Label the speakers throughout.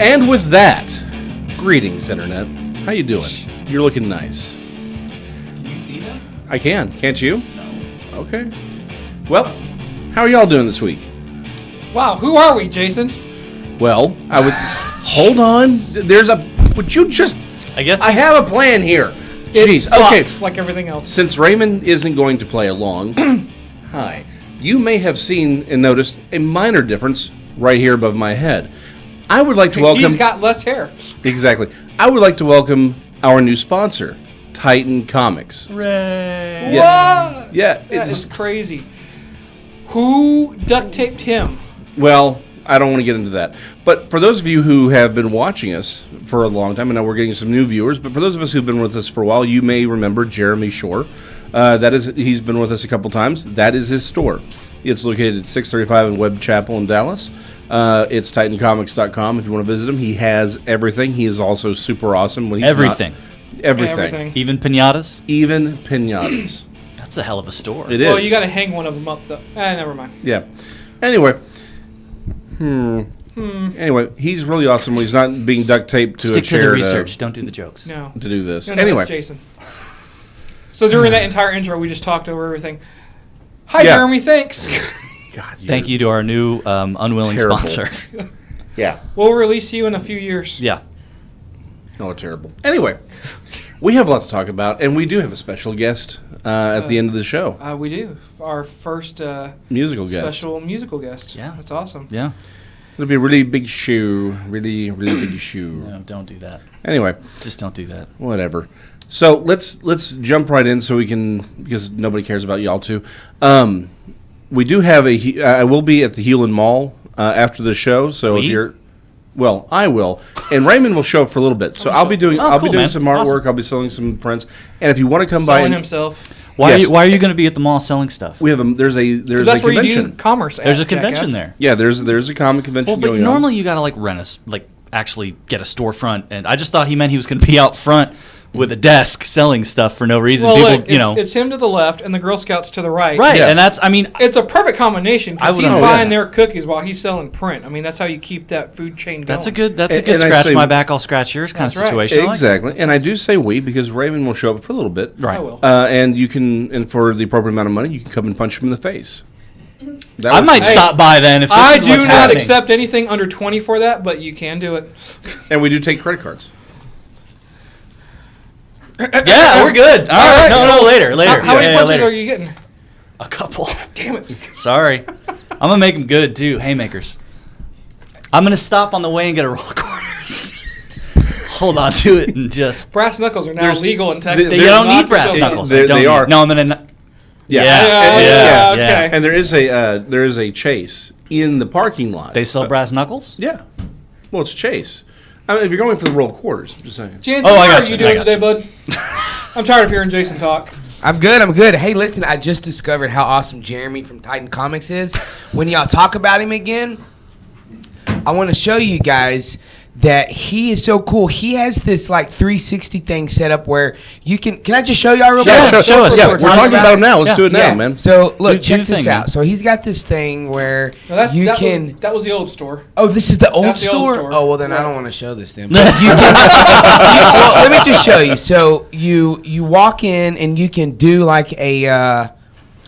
Speaker 1: And with that, greetings, Internet. How you doing? You're looking nice.
Speaker 2: Can you see them?
Speaker 1: I can. Can't you?
Speaker 2: No.
Speaker 1: Okay. Well, how are y'all doing this week?
Speaker 3: Wow, who are we, Jason?
Speaker 1: Well, I would... Hold on. Would you just... I have a plan here.
Speaker 3: It
Speaker 1: Jeez. Okay.
Speaker 3: like everything else.
Speaker 1: Since Raymond isn't going to play along, hi. You may have seen and noticed a minor difference right here above my head. I would like to welcome...
Speaker 3: He's got less hair.
Speaker 1: Exactly. I would like to welcome our new sponsor, Titan Comics.
Speaker 2: Hooray!
Speaker 1: Yeah.
Speaker 3: What?
Speaker 1: Yeah.
Speaker 3: That is crazy. Who duct taped him?
Speaker 1: Well, I don't want to get into that. But for those of you who have been watching us for a long time, I know we're getting some new viewers, but for those of us who've been with us for a while, you may remember Jeremy Shore. He's been with us a couple times. That is his store. It's located at 635 in Webb Chapel in Dallas. It's TitanComics.com if you want to visit him. He has everything. He is also super awesome. When he's
Speaker 2: Everything.
Speaker 1: Everything.
Speaker 2: Even pinatas?
Speaker 1: Even pinatas.
Speaker 2: That's a hell of a store.
Speaker 1: It is.
Speaker 3: Well, you got to hang one of them up, though. Never mind.
Speaker 1: Yeah. Anyway. Anyway, he's really awesome when he's not being duct taped to a chair.
Speaker 2: Stick to the research. Don't do the jokes.
Speaker 3: No.
Speaker 1: To do this.
Speaker 3: No,
Speaker 1: Anyway.
Speaker 3: that's Jason. So during that entire intro, we just talked over everything. Hi,
Speaker 1: Yeah.
Speaker 3: Jeremy. Thanks.
Speaker 1: God,
Speaker 2: Thank you to our new unwilling
Speaker 1: terrible.
Speaker 2: sponsor.
Speaker 1: Yeah.
Speaker 3: We'll release you in a few years.
Speaker 2: Yeah.
Speaker 1: Oh, terrible. Anyway, we have a lot to talk about, and we do have a special guest at the end of the show.
Speaker 3: We do. Our first
Speaker 1: Musical guest.
Speaker 3: special musical guest.
Speaker 2: Yeah.
Speaker 3: That's awesome.
Speaker 2: Yeah.
Speaker 1: It'll be a really big shoe. Really, really big shoe.
Speaker 2: No, don't do that.
Speaker 1: Anyway,
Speaker 2: Just don't do that.
Speaker 1: whatever. So let's jump right in so we can, because nobody cares about y'all too. We do have I will be at the Hewlin Mall after the show. So if you're, well, I will, and Raymond will show up for a little bit. So I'll be doing
Speaker 2: cool,
Speaker 1: some artwork.
Speaker 2: Awesome.
Speaker 1: I'll be selling some prints, and if you want to come by,
Speaker 3: Selling himself.
Speaker 2: Why
Speaker 1: Yes.
Speaker 2: are you going to be at the mall selling stuff?
Speaker 1: we have there's a
Speaker 3: That's where you
Speaker 1: convention.
Speaker 3: do commerce.
Speaker 2: There's a
Speaker 3: at,
Speaker 2: convention
Speaker 3: jackass.
Speaker 2: there.
Speaker 1: Yeah, there's a comic convention
Speaker 2: Well, but
Speaker 1: going
Speaker 2: normally
Speaker 1: on.
Speaker 2: you got to actually get a storefront, and I just thought he meant he was going to be out front with a desk selling stuff for no reason.
Speaker 3: Well,
Speaker 2: People,
Speaker 3: look, it's him to the left and the Girl Scouts to the right.
Speaker 2: right,
Speaker 1: Yeah.
Speaker 2: and that's
Speaker 3: It's a perfect combination
Speaker 2: I
Speaker 3: because
Speaker 2: would-
Speaker 3: he's
Speaker 2: Oh,
Speaker 3: buying
Speaker 1: yeah.
Speaker 3: their cookies while he's selling print. I mean, that's how you keep that food chain going.
Speaker 2: that's a good
Speaker 1: And I
Speaker 2: scratch
Speaker 1: say-
Speaker 2: my back, I'll scratch yours kind of
Speaker 3: That's right.
Speaker 2: situation. I like that.
Speaker 1: Exactly, and I do say we because Raymond will show up for a little bit.
Speaker 2: Right.
Speaker 3: I will.
Speaker 1: And you can, and for the appropriate amount of money, you can come and punch him in the face. That
Speaker 2: I
Speaker 1: works
Speaker 2: might
Speaker 1: for me.
Speaker 2: stop by then if this
Speaker 3: I
Speaker 2: is
Speaker 3: do
Speaker 2: what's
Speaker 3: not
Speaker 2: happening.
Speaker 3: accept anything under 20 for that, but you can do it.
Speaker 1: And we do take credit cards.
Speaker 2: Yeah, we're good. All right. No, later.
Speaker 3: How many punches
Speaker 2: later.
Speaker 3: are you getting?
Speaker 2: A couple.
Speaker 3: Damn it.
Speaker 2: Sorry. I'm going to make them good, too. Haymakers. I'm going to stop on the way and get a roll of quarters. Hold on to it and just...
Speaker 3: Brass knuckles are now legal in Texas.
Speaker 2: You don't
Speaker 3: Knock
Speaker 2: need brass
Speaker 3: yourself
Speaker 2: knuckles.
Speaker 1: They-
Speaker 2: I don't
Speaker 1: they
Speaker 2: need-
Speaker 1: are.
Speaker 2: No, I'm going to...
Speaker 3: Yeah,
Speaker 2: Yeah.
Speaker 3: okay.
Speaker 1: And there is a Chase in the parking lot.
Speaker 2: They sell brass knuckles?
Speaker 1: Yeah. Well, it's Chase. I mean, if you're going for the roll of quarters, I'm just saying.
Speaker 3: Jansen,
Speaker 2: Oh, I
Speaker 3: how
Speaker 2: got
Speaker 3: are
Speaker 2: you,
Speaker 3: you doing
Speaker 2: I got
Speaker 3: today,
Speaker 2: you.
Speaker 3: bud? I'm tired of hearing Jason talk.
Speaker 4: I'm good. Hey, listen, I just discovered how awesome Jeremy from Titan Comics is. When y'all talk about him again, I want to show you guys that he is so cool. He has this like 360 thing set up where you can I just show y'all real
Speaker 1: Yeah,
Speaker 4: quick?
Speaker 2: show us.
Speaker 1: Yeah,
Speaker 2: Yeah,
Speaker 1: we're talking about it now. Let's do it now,
Speaker 4: Yeah.
Speaker 1: man.
Speaker 4: So look,
Speaker 2: Do
Speaker 4: check
Speaker 2: the
Speaker 4: this
Speaker 2: thing,
Speaker 4: out.
Speaker 2: man.
Speaker 4: So he's got this thing where
Speaker 3: Now, that was the old store.
Speaker 4: Oh, this is the old
Speaker 3: That's the old
Speaker 4: store?
Speaker 3: store.
Speaker 4: Oh, well, then I
Speaker 3: Right.
Speaker 4: don't want to show this then. But you can, well, let me just show you. So you walk in and you can do like a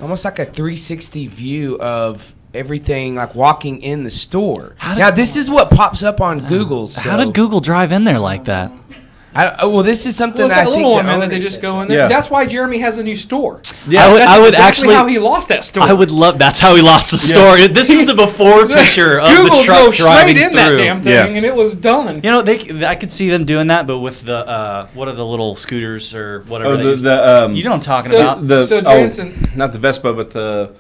Speaker 4: almost like a 360 view of everything, like walking in the store. Now, this is what pops up on Google. So
Speaker 2: How did Google drive in there like that?
Speaker 4: well, this is something
Speaker 3: Well, it's
Speaker 4: I
Speaker 3: that
Speaker 4: think
Speaker 3: little one,
Speaker 4: the
Speaker 3: man, that they
Speaker 4: owner
Speaker 3: just
Speaker 4: said.
Speaker 3: go in there.
Speaker 1: Yeah.
Speaker 3: That's why Jeremy has a new store.
Speaker 1: Yeah.
Speaker 2: I would
Speaker 3: That's
Speaker 2: actually...
Speaker 3: how he lost that store.
Speaker 2: I would love... That's how he lost the store. This is the before picture of
Speaker 3: Google
Speaker 2: the truck
Speaker 3: drove
Speaker 2: driving
Speaker 3: straight in
Speaker 2: through.
Speaker 3: that damn thing,
Speaker 1: Yeah.
Speaker 3: and it was done.
Speaker 2: You know, I could see them doing that, but with the what are the little scooters or whatever?
Speaker 1: Oh,
Speaker 2: they use? You know what I'm talking about?
Speaker 3: So Jansen-
Speaker 1: not the Vespa, but the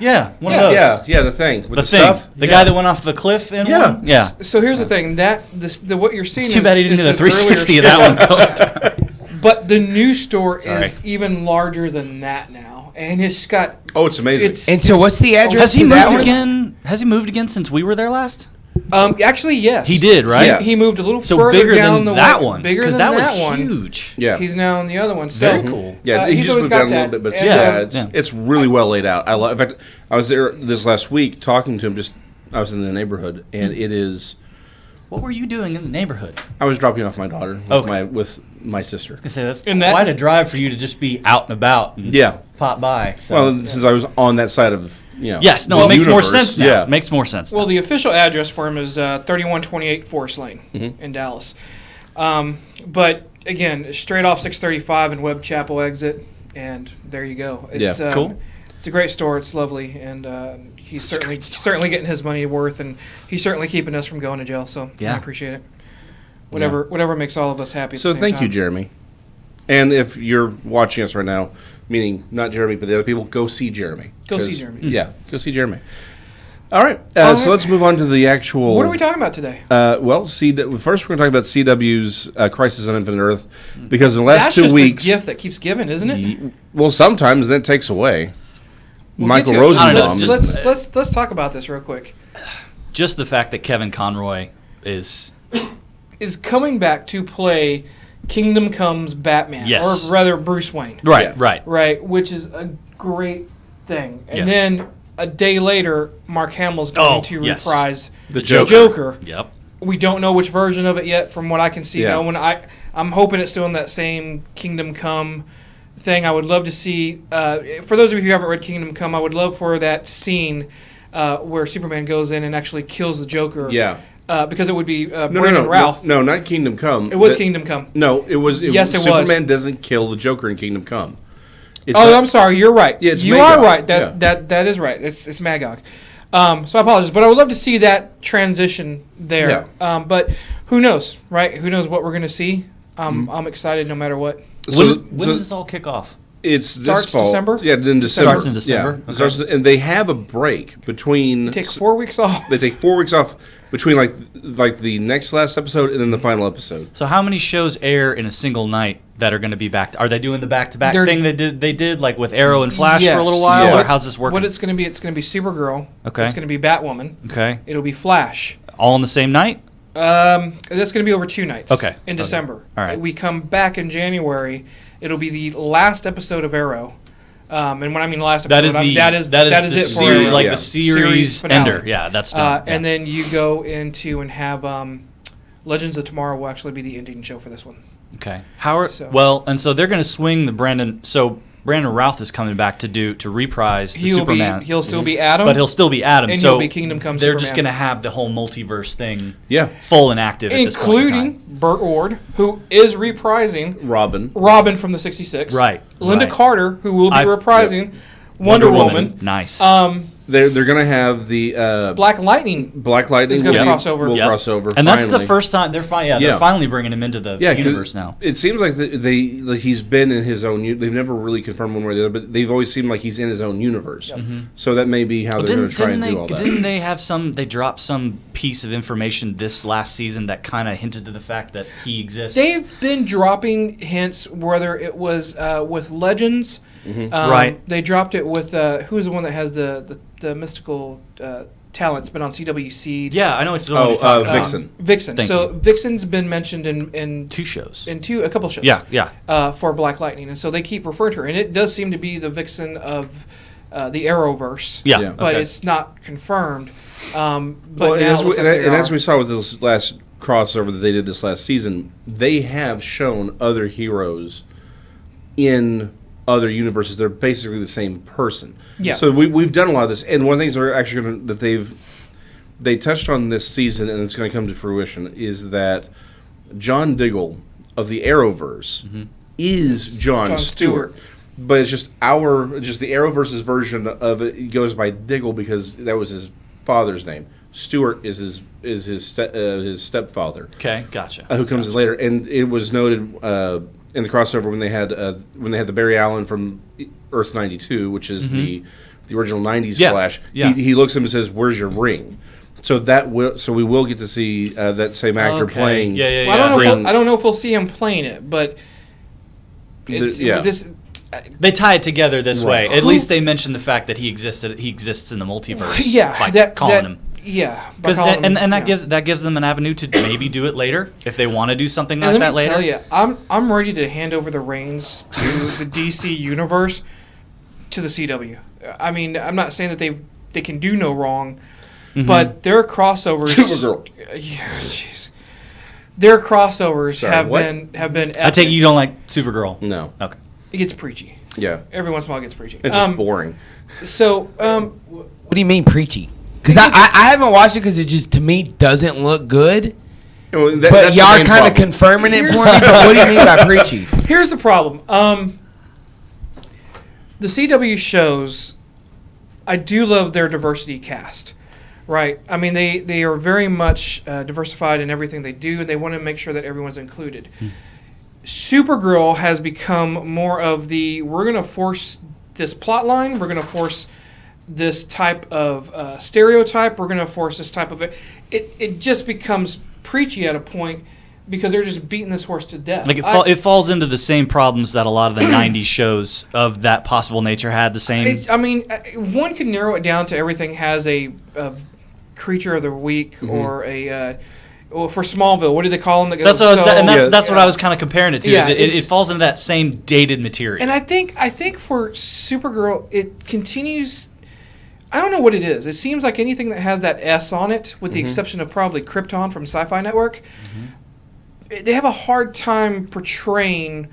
Speaker 2: Yeah, one of those.
Speaker 1: yeah, the thing with
Speaker 2: The
Speaker 1: the
Speaker 2: thing,
Speaker 1: stuff.
Speaker 2: the guy that went off the cliff in
Speaker 1: Yeah.
Speaker 2: one. Yeah.
Speaker 3: So here's the thing, what you're seeing
Speaker 2: It's too bad he didn't
Speaker 3: is
Speaker 2: do the
Speaker 3: his earlier
Speaker 2: 360 of that one.
Speaker 3: But the new store
Speaker 2: Sorry.
Speaker 3: is even larger than that now, and it's got.
Speaker 1: Oh, it's amazing.
Speaker 4: And so what's the address
Speaker 2: Has he
Speaker 4: to that
Speaker 2: moved
Speaker 4: one?
Speaker 2: again? Has he moved again since we were there last?
Speaker 3: Actually, yes.
Speaker 2: He did, right?
Speaker 1: Yeah.
Speaker 3: He moved a little
Speaker 2: So
Speaker 3: further
Speaker 2: bigger
Speaker 3: down
Speaker 2: than
Speaker 3: the
Speaker 2: that
Speaker 3: way,
Speaker 2: one,
Speaker 3: bigger
Speaker 2: because
Speaker 3: than
Speaker 2: that was
Speaker 3: one.
Speaker 2: huge.
Speaker 1: Yeah.
Speaker 3: He's now in the other one. So,
Speaker 2: Very cool.
Speaker 1: Yeah,
Speaker 3: he's
Speaker 1: he just
Speaker 3: always
Speaker 1: moved
Speaker 3: got
Speaker 1: down a little
Speaker 3: that.
Speaker 1: bit, but
Speaker 3: And,
Speaker 2: Yeah.
Speaker 1: it's really well laid out. In fact, I was there this last week talking to him. I was in the neighborhood, and it is
Speaker 2: What were you doing in the neighborhood?
Speaker 1: I was dropping off my daughter with,
Speaker 2: Okay.
Speaker 1: with my sister.
Speaker 2: I say that's
Speaker 3: And that-
Speaker 2: quite a drive for you to just be out and about and
Speaker 1: Yeah.
Speaker 2: pop by. So.
Speaker 1: Well, since I was on that side of,
Speaker 2: yes, no,
Speaker 1: the
Speaker 2: it makes more
Speaker 1: universe,
Speaker 2: sense now.
Speaker 1: Yeah.
Speaker 2: It makes more sense now.
Speaker 3: Well, the official address for him is 3128 Forest Lane
Speaker 1: Mm-hmm.
Speaker 3: in Dallas. But again, straight off 635 and Webb Chapel exit, and there you go. It's,
Speaker 1: Yeah.
Speaker 2: Cool.
Speaker 3: It's a great store. It's lovely, and he's certainly getting his money worth, and he's certainly keeping us from going to jail. So
Speaker 2: Yeah.
Speaker 3: I appreciate it. Whatever makes all of us happy. At
Speaker 1: So
Speaker 3: the same
Speaker 1: thank you,
Speaker 3: time.
Speaker 1: Jeremy. And if you're watching us right now, meaning not Jeremy, but the other people, go see Jeremy.
Speaker 3: Go see
Speaker 1: 'Cause-
Speaker 3: Jeremy.
Speaker 1: Yeah, go see Jeremy. All right.
Speaker 3: All
Speaker 1: So
Speaker 3: right.
Speaker 1: let's move on to the actual.
Speaker 3: What are we talking about today?
Speaker 1: Well, first we're going to talk about CW's Crisis on Infinite Earth, because in the last
Speaker 3: That's
Speaker 1: 2
Speaker 3: just
Speaker 1: weeks,
Speaker 3: the gift that keeps giving, isn't it?
Speaker 1: well, sometimes that takes away.
Speaker 3: We'll
Speaker 1: Michael
Speaker 3: get to it.
Speaker 2: I don't know,
Speaker 1: Rosenbaum.
Speaker 2: it's just-
Speaker 3: Let's talk about this real quick.
Speaker 2: Just the fact that Kevin Conroy is
Speaker 3: Coming back to play Kingdom Come's Batman,
Speaker 2: Yes.
Speaker 3: or rather Bruce Wayne,
Speaker 2: right,
Speaker 1: Yeah.
Speaker 2: right.
Speaker 3: right? Which is a great thing. And
Speaker 2: Yeah.
Speaker 3: then a day later, Mark Hamill's going to
Speaker 2: yes.
Speaker 3: reprise
Speaker 1: The
Speaker 3: Joker.
Speaker 2: Yep.
Speaker 3: We don't know which version of it yet, from what I can see.
Speaker 1: Yeah.
Speaker 3: No, I'm hoping it's still in that same Kingdom Come thing. I would love to see. For those of you who haven't read Kingdom Come, I would love for that scene where Superman goes in and actually kills the Joker.
Speaker 1: Yeah.
Speaker 3: Because it would be
Speaker 1: No,
Speaker 3: Brandon Routh.
Speaker 1: No, not Kingdom Come.
Speaker 3: It was
Speaker 1: That-
Speaker 3: Kingdom Come.
Speaker 1: No, it was.
Speaker 3: Yes, it was.
Speaker 1: Superman doesn't kill the Joker in Kingdom Come. It's
Speaker 3: Oh,
Speaker 1: not-
Speaker 3: I'm sorry. You're right.
Speaker 1: Yeah, it's
Speaker 3: you
Speaker 1: Magog.
Speaker 3: are right.
Speaker 1: Yeah.
Speaker 3: That is right. It's Magog. So I apologize, but I would love to see that transition there. But who knows, right? Who knows what we're going to see? I'm excited no matter what.
Speaker 2: When does this all kick off?
Speaker 1: It's this
Speaker 3: Starts
Speaker 1: fall.
Speaker 3: December?
Speaker 1: Yeah, in December.
Speaker 2: Starts in December.
Speaker 1: Yeah.
Speaker 2: Okay.
Speaker 1: It starts, and they have a break between.
Speaker 3: Take 4 weeks off.
Speaker 1: They take 4 weeks off between like the next last episode and then the final episode.
Speaker 2: So how many shows air in a single night that are going to be back? Are they doing the back-to-back
Speaker 3: They're-
Speaker 2: thing they did like with Arrow and Flash for a little
Speaker 3: Yes.
Speaker 2: while,
Speaker 1: Yeah.
Speaker 2: or how's this working?
Speaker 3: What it's going to be Supergirl.
Speaker 2: Okay.
Speaker 3: It's going to be Batwoman.
Speaker 2: Okay,
Speaker 3: It'll be Flash.
Speaker 2: all on the same night.
Speaker 3: That's going to be over 2 nights.
Speaker 2: Okay.
Speaker 3: In
Speaker 2: Okay.
Speaker 3: December.
Speaker 2: All right.
Speaker 3: We come back in January. It'll be the last episode of Arrow. And when I mean last episode,
Speaker 2: That is the
Speaker 3: it for
Speaker 2: series,
Speaker 3: Arrow.
Speaker 2: like
Speaker 1: Yeah.
Speaker 2: the series
Speaker 3: finale.
Speaker 2: ender. Yeah, that's done.
Speaker 3: And then you go into and have Legends of Tomorrow will actually be the ending show for this one.
Speaker 2: Okay. How are
Speaker 3: So-
Speaker 2: and so they're going to swing the Brandon. So Brandon Routh is coming back to reprise the Superman.
Speaker 3: He'll still be Adam,
Speaker 2: but he'll still be Adam.
Speaker 3: and
Speaker 2: so
Speaker 3: he'll be Kingdom Come
Speaker 2: they're just going
Speaker 3: Superman.
Speaker 2: to have the whole multiverse thing
Speaker 1: Yeah,
Speaker 2: full and active at this point in
Speaker 3: including
Speaker 2: time.
Speaker 3: Burt Ward, who is reprising
Speaker 1: Robin.
Speaker 3: Robin from the '66.
Speaker 2: Right.
Speaker 3: Linda
Speaker 2: right.
Speaker 3: Carter, who will be
Speaker 2: I've-
Speaker 3: reprising Wonder Woman.
Speaker 2: Nice.
Speaker 1: They're going to have the
Speaker 3: Black Lightning.
Speaker 1: Black Lightning
Speaker 3: is gonna
Speaker 1: will
Speaker 3: cross over.
Speaker 1: Will
Speaker 2: Yep.
Speaker 1: cross over.
Speaker 2: and that's the
Speaker 1: finally.
Speaker 2: first time they're
Speaker 1: Yeah.
Speaker 2: they're finally bringing him into the
Speaker 1: 'cause
Speaker 2: universe now.
Speaker 1: It seems like like he's been in his own. They've never really confirmed one way or the other, but they've always seemed like he's in his own universe. So that may be how they're going to try and do all that.
Speaker 2: Didn't they have they dropped some piece of information this last season that kind of hinted to the fact that he exists?
Speaker 3: They've been dropping hints, whether it was with Legends.
Speaker 2: Right.
Speaker 3: They dropped it with who's the one that has the mystical talent's been on CWC.
Speaker 2: Yeah, I know it's the one you're talking about.
Speaker 1: Vixen.
Speaker 3: Vixen.
Speaker 2: Thank
Speaker 3: So
Speaker 2: you.
Speaker 3: Vixen's been mentioned in
Speaker 2: Two shows.
Speaker 3: a couple shows.
Speaker 2: Yeah.
Speaker 3: For Black Lightning, and so they keep referring to her, and it does seem to be the Vixen of the Arrowverse.
Speaker 2: Yeah.
Speaker 1: Yeah.
Speaker 3: But
Speaker 2: okay.
Speaker 3: it's not confirmed. But
Speaker 1: Well, and,
Speaker 3: now
Speaker 1: as
Speaker 3: it
Speaker 1: we,
Speaker 3: looks
Speaker 1: and,
Speaker 3: like they
Speaker 1: and
Speaker 3: are.
Speaker 1: as we saw with this last crossover that they did this last season, they have shown other heroes in other universes. They're basically the same person.
Speaker 3: Yeah.
Speaker 1: So we've done a lot of this, and one of the things they're actually they touched on this season, and it's going to come to fruition, is that John Diggle of the Arrowverse is John Stewart. But it's just the Arrowverse's version of it. It goes by Diggle because that was his father's name. Stewart is his stepfather.
Speaker 2: Okay, gotcha.
Speaker 1: Who comes later, and it was noted in the crossover when they had the Barry Allen from Earth 92, which is the original 90s
Speaker 2: Yeah,
Speaker 1: Flash.
Speaker 2: yeah.
Speaker 1: He looks at him and says, "Where's your ring?" So we will get to see that same actor
Speaker 2: Okay.
Speaker 1: playing.
Speaker 2: Yeah.
Speaker 3: Well, I don't know if we'll see him playing it, but it's,
Speaker 1: yeah.
Speaker 3: this.
Speaker 2: They tie it together this
Speaker 1: Right.
Speaker 2: way. At least they mentioned the fact that he exists in the multiverse.
Speaker 3: Yeah,
Speaker 2: by calling him.
Speaker 3: Yeah, by
Speaker 2: Because
Speaker 3: calling him,
Speaker 2: and that
Speaker 3: yeah.
Speaker 2: gives them an avenue to maybe do it later if they want to do something
Speaker 3: And
Speaker 2: like
Speaker 3: let
Speaker 2: that
Speaker 3: me
Speaker 2: later.
Speaker 3: tell you, I'm ready to hand over the reins to the DC universe to the CW. I mean, I'm not saying that they can do no wrong, but their crossovers.
Speaker 1: Supergirl.
Speaker 3: Yeah, jeez. Their crossovers
Speaker 1: Sorry,
Speaker 3: have
Speaker 1: what?
Speaker 3: been.
Speaker 2: I take
Speaker 3: epic.
Speaker 2: you don't like Supergirl.
Speaker 1: No.
Speaker 2: Okay.
Speaker 3: It gets preachy.
Speaker 1: Yeah.
Speaker 3: Every once in a while, it gets preachy.
Speaker 1: It's just boring.
Speaker 3: So,
Speaker 4: What do you mean preachy? Because I haven't watched it because it just, to me, doesn't look good.
Speaker 1: Well,
Speaker 4: But
Speaker 1: that's the
Speaker 4: y'all are
Speaker 1: main
Speaker 4: kind of
Speaker 1: problem.
Speaker 4: confirming it for me. But what do you mean by preachy?
Speaker 3: here's the problem. The CW shows, I do love their diversity cast, right? I mean, they are very much diversified in everything they do, and they want to make sure that everyone's included. Supergirl has become more of the, we're going to force this plot line, we're going to force this type of stereotype, we're going to force this type of it just becomes preachy at a point because they're just beating this horse to death.
Speaker 2: Like it falls into the same problems that a lot of the '90s shows of that possible nature had. The same.
Speaker 3: I mean, one can narrow it down to everything has a creature of the week or a. Well, for Smallville, what do they call them? That
Speaker 2: That's what that's what
Speaker 3: yeah.
Speaker 2: I was kind of comparing it to.
Speaker 3: Yeah,
Speaker 2: is it falls into that same dated material.
Speaker 3: And I think for Supergirl, it continues. I don't know what it is. It seems like anything that has that S on it, with the exception of probably Krypton from Sci-Fi Network, they have a hard time portraying